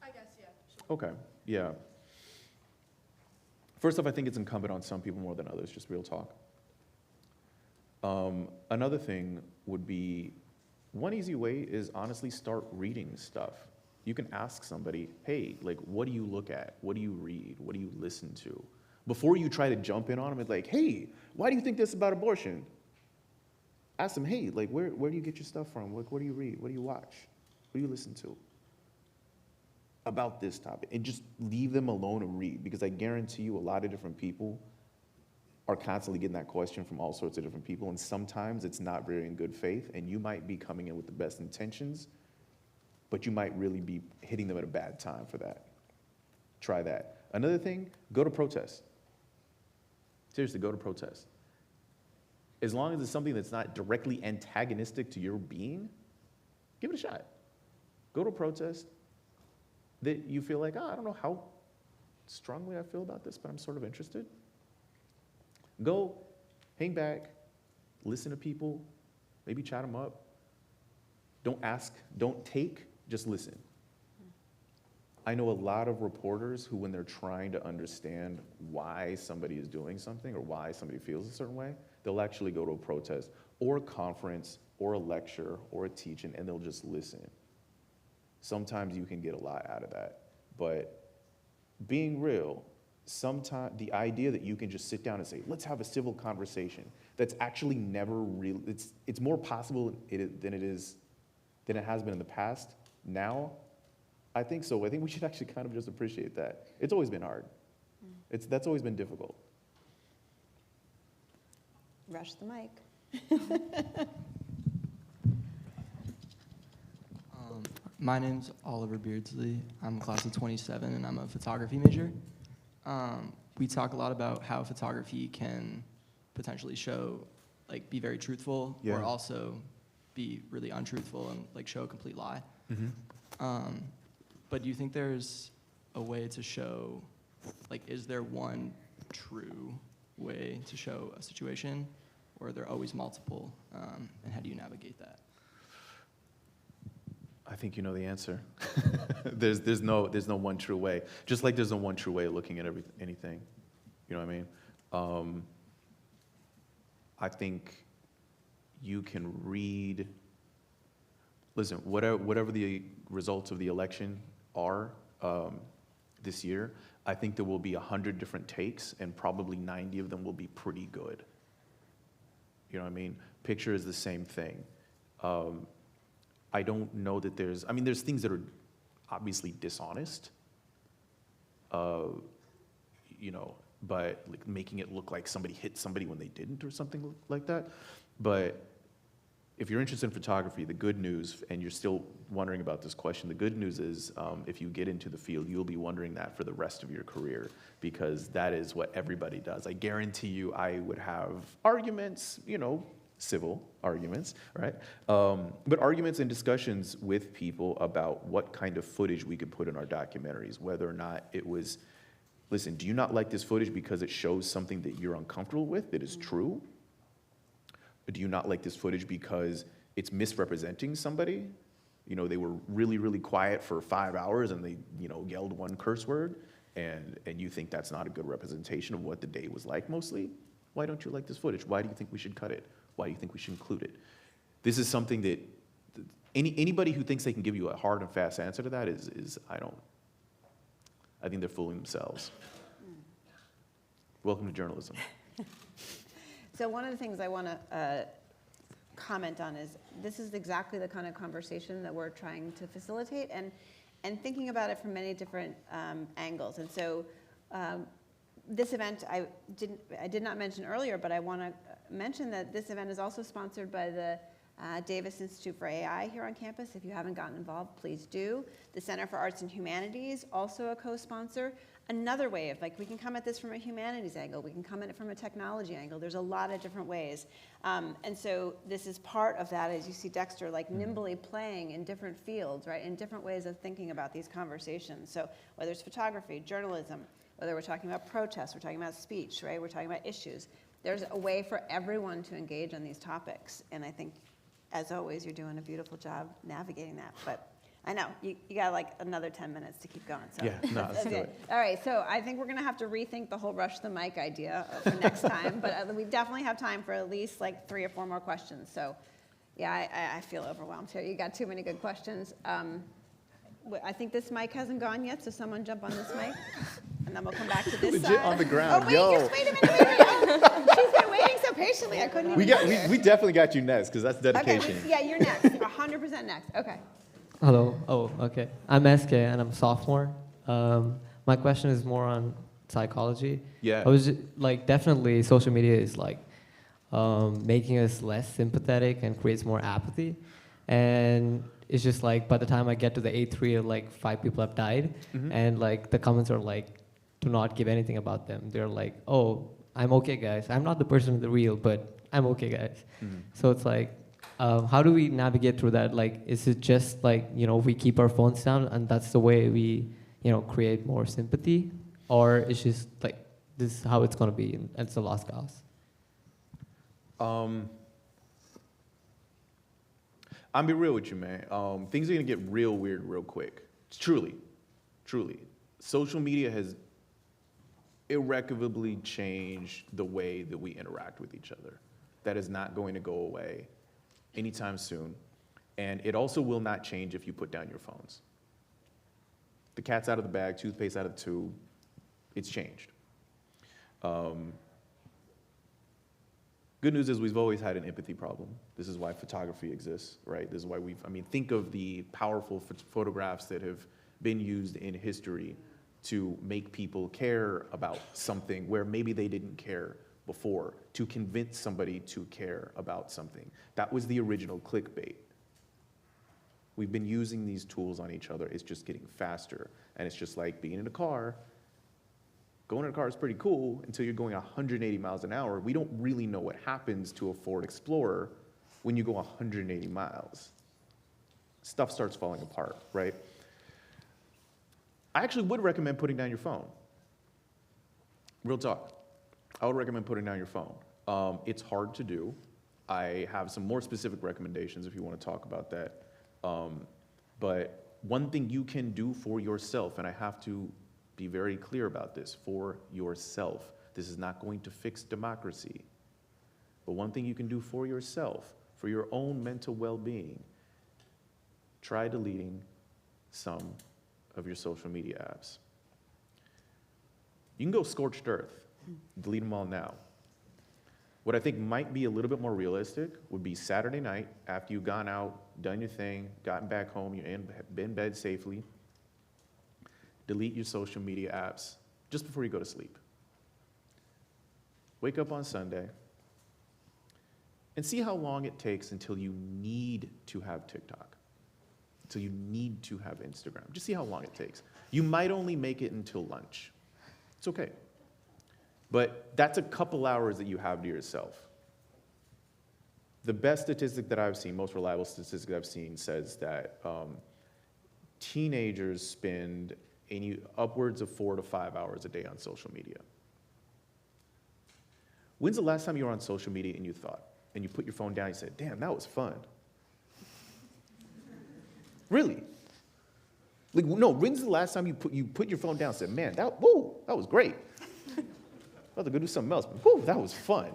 I guess, yeah, sure. Okay, yeah. First off, I think it's incumbent on some people more than others, just real talk. Another thing would be, one easy way is honestly start reading stuff. You can ask somebody, hey, like, what do you look at? What do you read? What do you listen to? Before you try to jump in on them, it's like, hey, why do you think this about abortion? Ask them, hey, like, where do you get your stuff from? Like, what do you read? What do you watch? What do you listen to about this topic? And just leave them alone and read, because I guarantee you a lot of different people are constantly getting that question from all sorts of different people, and sometimes it's not very in good faith, and you might be coming in with the best intentions, but you might really be hitting them at a bad time for that. Try that. Another thing, go to protests. Seriously, go to protests. As long as it's something that's not directly antagonistic to your being, give it a shot. Go to a protest that you feel like, I don't know how strongly I feel about this, but I'm sort of interested. Go, hang back, listen to people, maybe chat them up. Don't ask, don't take, just listen. I know a lot of reporters who, when they're trying to understand why somebody is doing something or why somebody feels a certain way, they'll actually go to a protest or a conference or a lecture or a teaching, and they'll just listen. Sometimes you can get a lot out of that. But being real, sometimes the idea that you can just sit down and say, let's have a civil conversation, that's actually never real. It's more possible than it has been in the past. Now, I think so. I think we should actually kind of just appreciate that. It's always been hard. That's always been difficult. Rush the mic. My name's Oliver Beardsley. I'm a class of 27, and I'm a photography major. We talk a lot about how photography can potentially show, like, be very truthful, Yeah. or also be really untruthful and, like, show a complete lie. Mm-hmm. But do you think there's a way to show, like, is there one true way to show a situation, or are there always multiple, and how do you navigate that? I think you know the answer. There's no one true way. Just like there's no one true way of looking at anything. You know what I mean? I think you can read. Listen, whatever the results of the election are this year, I think there will be 100 different takes, and probably 90 of them will be pretty good. You know what I mean? Picture is the same thing. I don't know that there's things that are obviously dishonest, you know, but like making it look like somebody hit somebody when they didn't or something like that. But if you're interested in photography, the good news, and you're still wondering about this question, the good news is if you get into the field, you'll be wondering that for the rest of your career, because that is what everybody does. I guarantee you I would have arguments, you know, civil arguments, right? But arguments and discussions with people about what kind of footage we could put in our documentaries, whether or not it was, listen, do you not like this footage because it shows something that you're uncomfortable with, that is true? Or do you not like this footage because it's misrepresenting somebody? You know, they were really, really quiet for 5 hours and they, you know, yelled one curse word, and you think that's not a good representation of what the day was like mostly? Why don't you like this footage? Why do you think we should cut it? Why do you think we should include it? This is something that anybody who thinks they can give you a hard and fast answer to that I think they're fooling themselves. Welcome to journalism. So one of the things I want to comment on is this is exactly the kind of conversation that we're trying to facilitate, and thinking about it from many different angles. And so this event I did not mention earlier, but I want to mention that this event is also sponsored by the Davis Institute for AI here on campus. If you haven't gotten involved, please do. The Center for Arts and Humanities, also a co-sponsor. Another way of, like, we can come at this from a humanities angle, we can come at it from a technology angle. There's a lot of different ways. And so this is part of that, as you see Dexter, like, nimbly playing in different fields, right, in different ways of thinking about these conversations. So whether it's photography, journalism, whether we're talking about protests, we're talking about speech, right, we're talking about issues. There's a way for everyone to engage on these topics. And I think, as always, you're doing a beautiful job navigating that. But I know, you got like another 10 minutes to keep going. So. Yeah, no, let's do it. All right, so I think we're going to have to rethink the whole rush the mic idea for next time. But we definitely have time for at least like 3 or 4 more questions. So yeah, I feel overwhelmed here. You got too many good questions. I think this mic hasn't gone yet, so someone jump on this mic. And then we'll come back to this Legit side. on the ground, oh, wait, yo. Just wait a minute, wait. Oh, she's been waiting so patiently, I couldn't even We definitely got you next, because that's dedication. Okay, yeah, you're next, 100% next, okay. Hello. Oh, okay. I'm SK and I'm a sophomore. My question is more on psychology. Yeah. I was like, definitely social media is like making us less sympathetic and creates more apathy. And it's just like, by the time I get to the A3, like 5 people have died, and like the comments are like, do not give anything about them. They're like, oh, I'm okay, guys. I'm not the person with the real, but I'm okay, guys. So it's like, how do we navigate through that? Like, is it just like, you know, we keep our phones down and that's the way we, you know, create more sympathy? Or it's just like, this is how it's going to be and it's a lost cause? I'll be real with you, man. Things are going to get real weird real quick. Truly. Social media has irrecoverably changed the way that we interact with each other. That is not going to go away anytime soon. And it also will not change if you put down your phones. The cat's out of the bag, toothpaste out of the tube. It's changed. Good news is we've always had an empathy problem. This is why photography exists, right? This is why think of the powerful photographs that have been used in history to make people care about something where maybe they didn't care before, to convince somebody to care about something. That was the original clickbait. We've been using these tools on each other. It's just getting faster. And it's just like being in a car. Going in a car is pretty cool until you're going 180 miles an hour. We don't really know what happens to a Ford Explorer when you go 180 miles. Stuff starts falling apart, right? I actually would recommend putting down your phone. Real talk. I would recommend putting down your phone. It's hard to do. I have some more specific recommendations if you want to talk about that. But one thing you can do for yourself, and I have to be very clear about this, for yourself. This is not going to fix democracy. But one thing you can do for yourself, for your own mental well-being, try deleting some of your social media apps. You can go scorched earth, delete them all now. What I think might be a little bit more realistic would be Saturday night, after you've gone out, done your thing, gotten back home, you're in bed safely, delete your social media apps just before you go to sleep. Wake up on Sunday and see how long it takes until you need to have TikTok, until you need to have Instagram. Just see how long it takes. You might only make it until lunch. It's okay. But that's a couple hours that you have to yourself. The best statistic that I've seen, most reliable statistic I've seen, says that teenagers spend upwards of 4 to 5 hours a day on social media. When's the last time you were on social media and you thought, and you put your phone down and you said, damn, that was fun? Really. Like, no, when's the last time you put your phone down and said, man, that was great. I was going to do something else, but whoo, that was fun.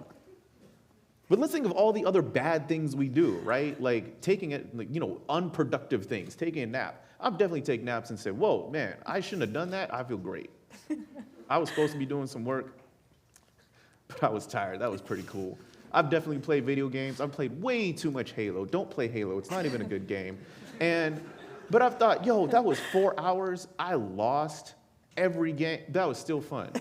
But let's think of all the other bad things we do, right? Like taking it, like, unproductive things, taking a nap. I've definitely taken naps and said, whoa, man, I shouldn't have done that. I feel great. I was supposed to be doing some work, but I was tired. That was pretty cool. I've definitely played video games. I've played way too much Halo. Don't play Halo. It's not even a good game. But I've thought, yo, that was 4 hours. I lost every game. That was still fun.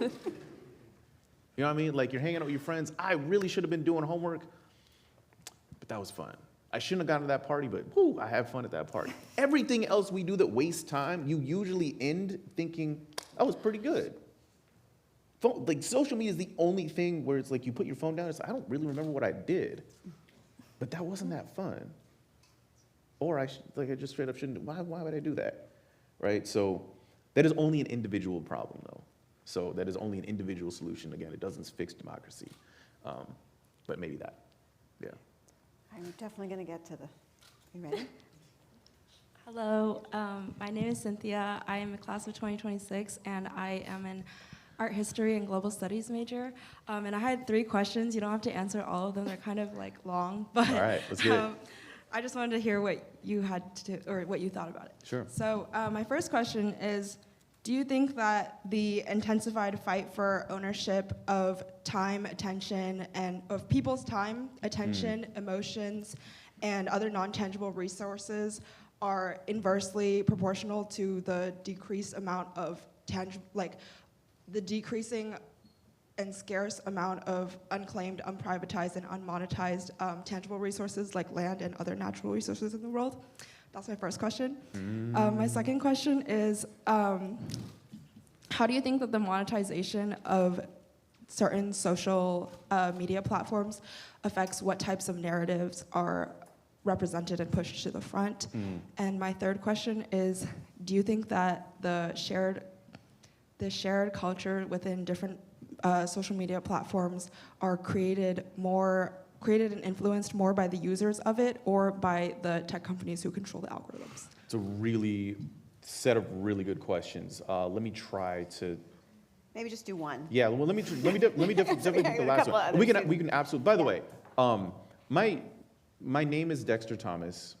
You know what I mean? Like, you're hanging out with your friends. I really should have been doing homework, but that was fun. I shouldn't have gone to that party, but whoo, I had fun at that party. Everything else we do that wastes time, you usually end thinking, that was pretty good. Like, social media is the only thing where it's like you put your phone down, it's like, I don't really remember what I did, but that wasn't that fun. Or I just straight up shouldn't, why would I do that, right? So that is only an individual problem, though. So that is only an individual solution. Again, it doesn't fix democracy, but maybe that, yeah. I'm definitely going to get to the, you ready? Hello, my name is Cynthia. I am a class of 2026, and I am an art history and global studies major. And I had 3 questions. You don't have to answer all of them. They're kind of like long, but All right, let's get it. I just wanted to hear what you had to, or what you thought about it. Sure. So my first question is, do you think that the intensified fight for ownership of time, attention, and of people's time, attention, emotions, and other non-tangible resources are inversely proportional to the decreased amount of the decreasing and scarce amount of unclaimed, unprivatized, and unmonetized tangible resources like land and other natural resources in the world? That's my first question. My second question is, how do you think that the monetization of certain social media platforms affects what types of narratives are represented and pushed to the front? And my third question is, do you think that the shared culture within different social media platforms are created and influenced more by the users of it or by the tech companies who control the algorithms? It's a really set of really good questions. Let me try to. Maybe just do one. Yeah, well, let me definitely take the last one. We can absolutely. By the way, my name is Dexter Thomas.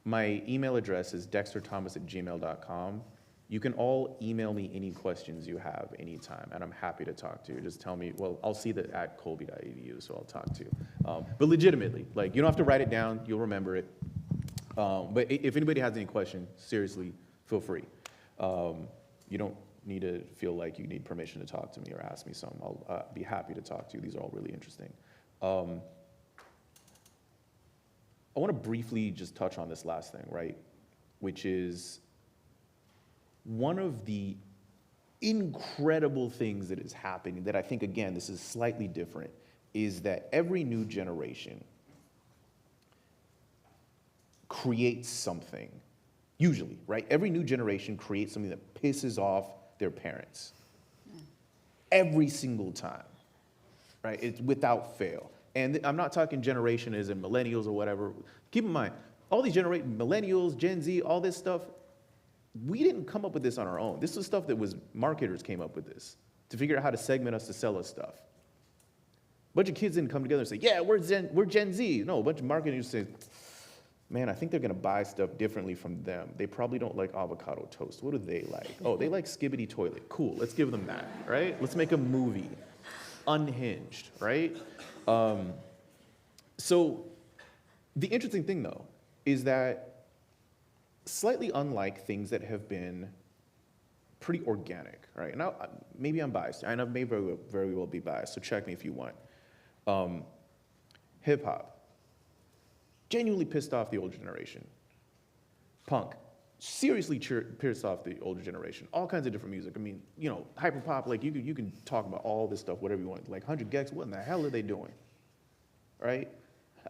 My email address is dexterthomas@gmail.com. You can all email me any questions you have anytime, and I'm happy to talk to you. Just tell me, well, I'll see that at colby.edu, so I'll talk to you. But legitimately, like, you don't have to write it down, you'll remember it. But if anybody has any questions, seriously, feel free. You don't need to feel like you need permission to talk to me or ask me something. I'll be happy to talk to you. These are all really interesting. I want to briefly just touch on this last thing, right? Which is one of the incredible things that is happening that I think, again, this is slightly different, is that every new generation creates something, usually, right? Every new generation creates something that pisses off their parents. Every single time, right? It's without fail. And I'm not talking generation as in millennials or whatever. Keep in mind, all these millennials, Gen Z, all this stuff, we didn't come up with this on our own. This was stuff that was marketers came up with this to figure out how to segment us to sell us stuff. A bunch of kids didn't come together and say, yeah, we're Gen Z. No, a bunch of marketers say, man, I think they're gonna buy stuff differently from them. They probably don't like avocado toast. What do they like? Oh, they like Skibbity Toilet. Cool, let's give them that, right? Let's make a movie. Unhinged, right? So the interesting thing, though, is that slightly unlike things that have been pretty organic, right? Now, maybe I'm biased. I may very well be biased, so check me if you want. Hip-hop, genuinely pissed off the older generation. Punk, seriously pissed off the older generation. All kinds of different music. I mean, hyperpop, like, you can talk about all this stuff, whatever you want. Like 100 Gex, what in the hell are they doing? Right?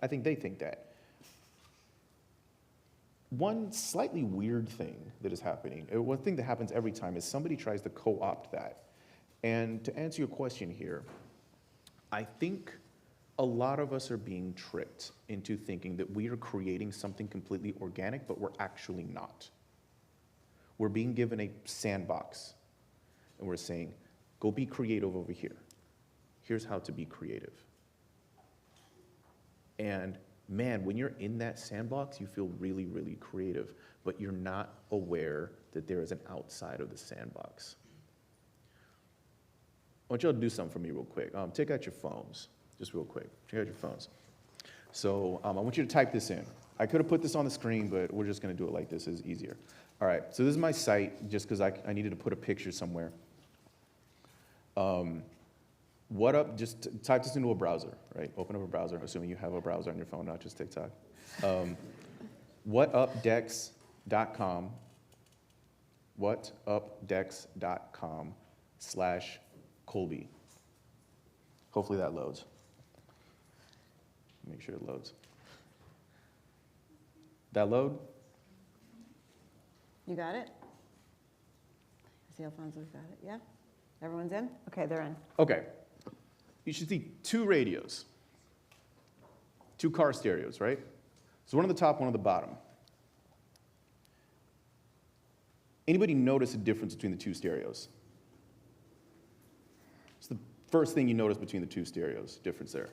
I think they think that. One slightly weird thing that is happening, one thing that happens every time is somebody tries to co-opt that. And to answer your question here, I think a lot of us are being tricked into thinking that we are creating something completely organic, but we're actually not. We're being given a sandbox, and we're saying, go be creative over here. Here's how to be creative. And man, when you're in that sandbox, you feel really, really creative, but you're not aware that there is an outside of the sandbox. I want y'all to do something for me real quick. Take out your phones, just real quick. Take out your phones. So I want you to type this in. I could have put this on the screen, but we're just gonna do it like this, it's easier. All right, so this is my site, just because I needed to put a picture somewhere. What up, just type this into a browser, right? Open up a browser, assuming you have a browser on your phone, not just TikTok. Whatupdex.com, whatupdex.com/Colby. Hopefully that loads. Make sure it loads. That load? You got it? I see Alfonso's got it, yeah? Everyone's in? Okay, they're in. Okay. You should see two radios, two car stereos, right? So one on the top, one on the bottom. Anybody notice a difference between the two stereos? It's the first thing you notice between the two stereos, difference there.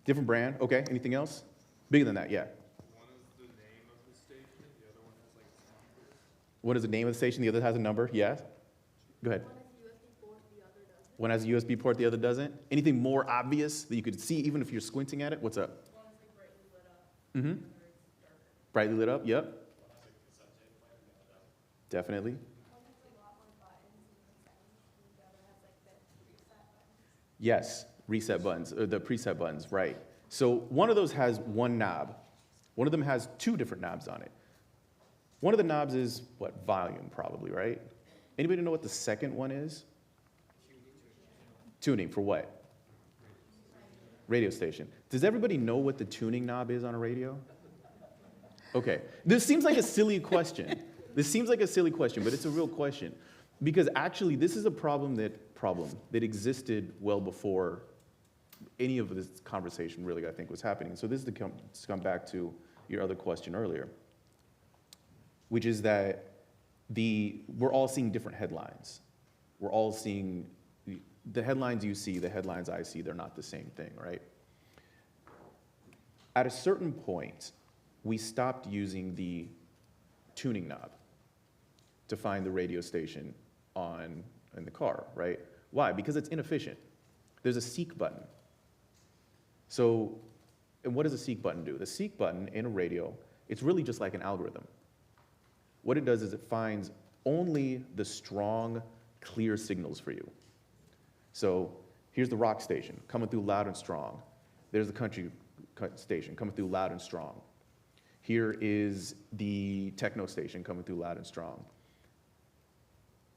Different brand, okay. Anything else? Bigger than that, yeah. One is the name of the station, the other one has like a number. What is the name of the station? The other has a number, yeah? Go ahead. One has a USB port, the other doesn't. Anything more obvious that you could see even if you're squinting at it? What's up? One is like brightly lit up. Mm-hmm. Brightly lit up, yep. Definitely. One has a lot more buttons and the other has like the reset buttons. Yes, reset buttons, or the preset buttons, right. So one of those has one knob. One of them has two different knobs on it. One of the knobs is, what, volume probably, right? Anybody know what the second one is? Tuning for what? Radio station. Does everybody know what the tuning knob is on a radio? Okay, this seems like a silly question. This seems like a silly question, but it's a real question. Because actually, this is a problem that existed well before any of this conversation really, I think, was happening. So this is to come back to your other question earlier, which is that we're all seeing different headlines. We're all seeing, the headlines you see, the headlines I see, they're not the same thing, right? At a certain point, we stopped using the tuning knob to find the radio station in the car, right? Why? Because it's inefficient. There's a seek button. So, and what does a seek button do? The seek button in a radio, it's really just like an algorithm. What it does is it finds only the strong, clear signals for you. So here's the rock station coming through loud and strong. There's the country station coming through loud and strong. Here is the techno station coming through loud and strong.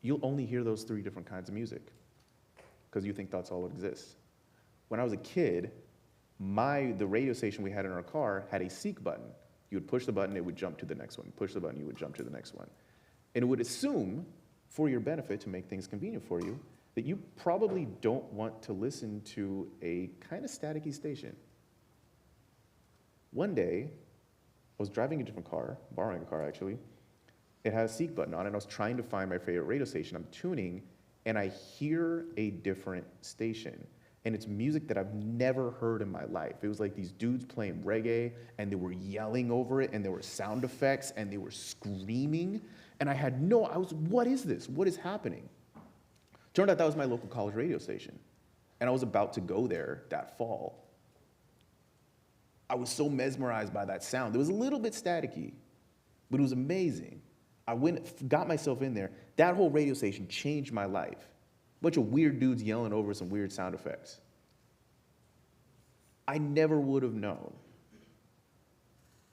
You'll only hear those three different kinds of music because you think that's all that exists. When I was a kid, the radio station we had in our car had a seek button. You would push the button, it would jump to the next one. Push the button, you would jump to the next one. And it would assume, for your benefit, to make things convenient for you, that you probably don't want to listen to a kind of staticky station. One day, I was driving a different car, borrowing a car actually. It had a seek button on it, and I was trying to find my favorite radio station. I'm tuning, and I hear a different station. And it's music that I've never heard in my life. It was like these dudes playing reggae, and they were yelling over it, and there were sound effects, and they were screaming. And what is this? What is happening? Turned out that was my local college radio station. And I was about to go there that fall. I was so mesmerized by that sound. It was a little bit staticky, but it was amazing. I got myself in there. That whole radio station changed my life. Bunch of weird dudes yelling over some weird sound effects. I never would have known.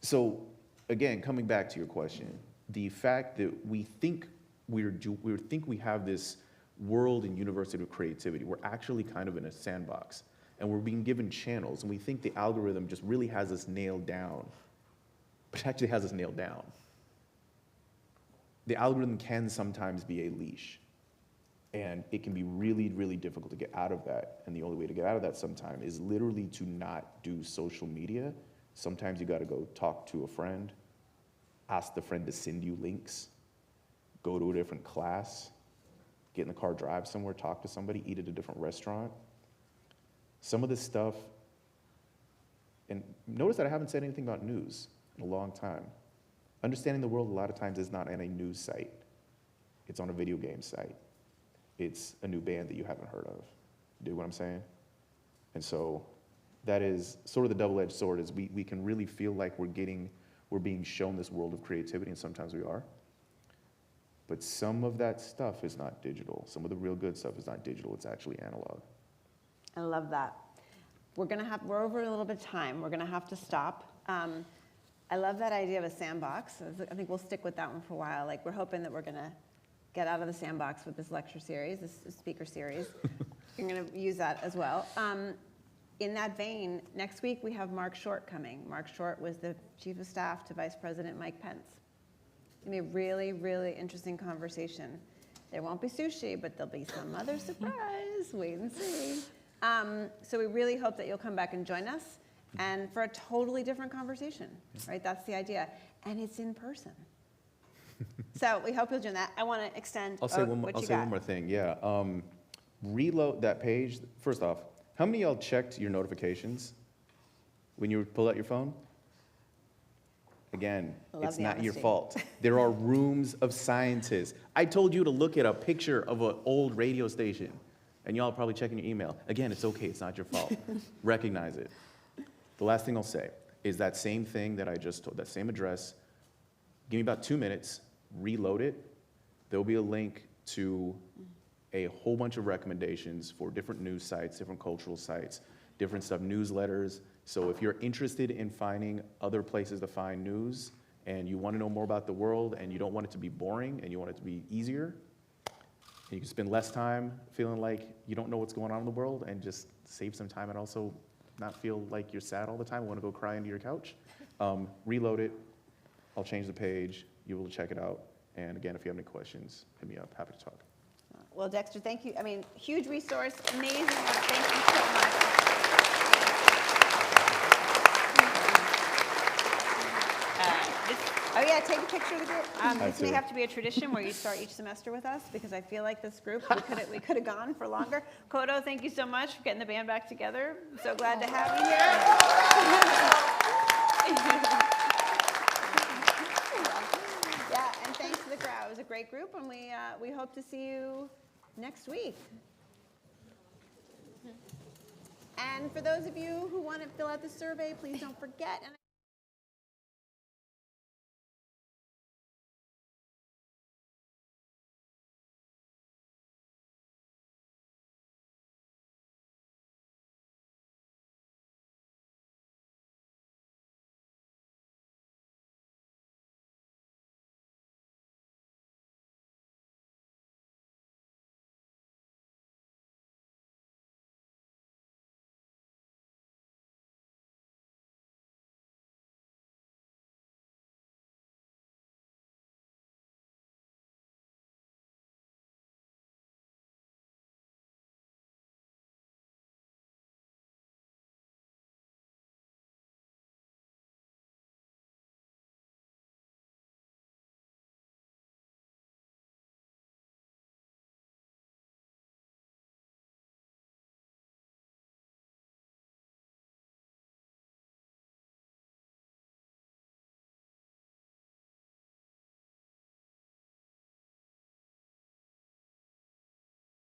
So, again, coming back to your question, the fact that we think we have this world and universe of creativity, we're actually kind of in a sandbox, and we're being given channels, and we think the algorithm just really has us nailed down, but it actually has us nailed down. The algorithm can sometimes be a leash. And it can be really, really difficult to get out of that. And the only way to get out of that sometime is literally to not do social media. Sometimes you gotta go talk to a friend, ask the friend to send you links, go to a different class, get in the car, drive somewhere, talk to somebody, eat at a different restaurant. Some of this stuff, and notice that I haven't said anything about news in a long time. Understanding the world a lot of times is not on a news site. It's on a video game site. It's a new band that you haven't heard of. You dig what I'm saying? And so that is sort of the double-edged sword, is we can really feel like we're being shown this world of creativity, and sometimes we are. But some of that stuff is not digital. Some of the real good stuff is not digital, it's actually analog. I love that. We're over a little bit of time. We're gonna have to stop. I love that idea of a sandbox. I think we'll stick with that one for a while. Like, we're hoping that we're gonna get out of the sandbox with this lecture series, this speaker series. You're gonna use that as well. In that vein, next week we have Mark Short coming. Mark Short was the Chief of Staff to Vice President Mike Pence. It's gonna be a really, really interesting conversation. There won't be sushi, but there'll be some other surprise. Wait and see. So we really hope that you'll come back and join us, and for a totally different conversation, right? That's the idea, and it's in person. So we hope you'll join that. I want to extend. I'll say one more thing. Yeah. Reload that page. First off, how many of y'all checked your notifications when you pull out your phone? Again, it's not your fault. There are rooms of scientists. I told you to look at a picture of an old radio station, and y'all are probably checking your email. Again, it's okay. It's not your fault. Recognize it. The last thing I'll say is that same thing that I just told, that same address. Give me about 2 minutes, reload it. There'll be a link to a whole bunch of recommendations for different news sites, different cultural sites, different stuff, newsletters. So if you're interested in finding other places to find news, and you want to know more about the world, and you don't want it to be boring, and you want it to be easier, and you can spend less time feeling like you don't know what's going on in the world, and just save some time and also not feel like you're sad all the time and want to go cry into your couch, reload it. I'll change the page. You will check it out. And again, if you have any questions, hit me up. Happy to talk. Well, Dexter, thank you. I mean, huge resource, amazing work. Thank you so much. Oh yeah, take a picture of the group. This may have to be a tradition where you start each semester with us, because I feel like this group, we could have gone for longer. Kodo, thank you so much for getting the band back together. I'm so glad to have you here. Yeah, and thanks to the crowd. It was a great group, and we hope to see you next week. And for those of you who want to fill out the survey, please don't forget.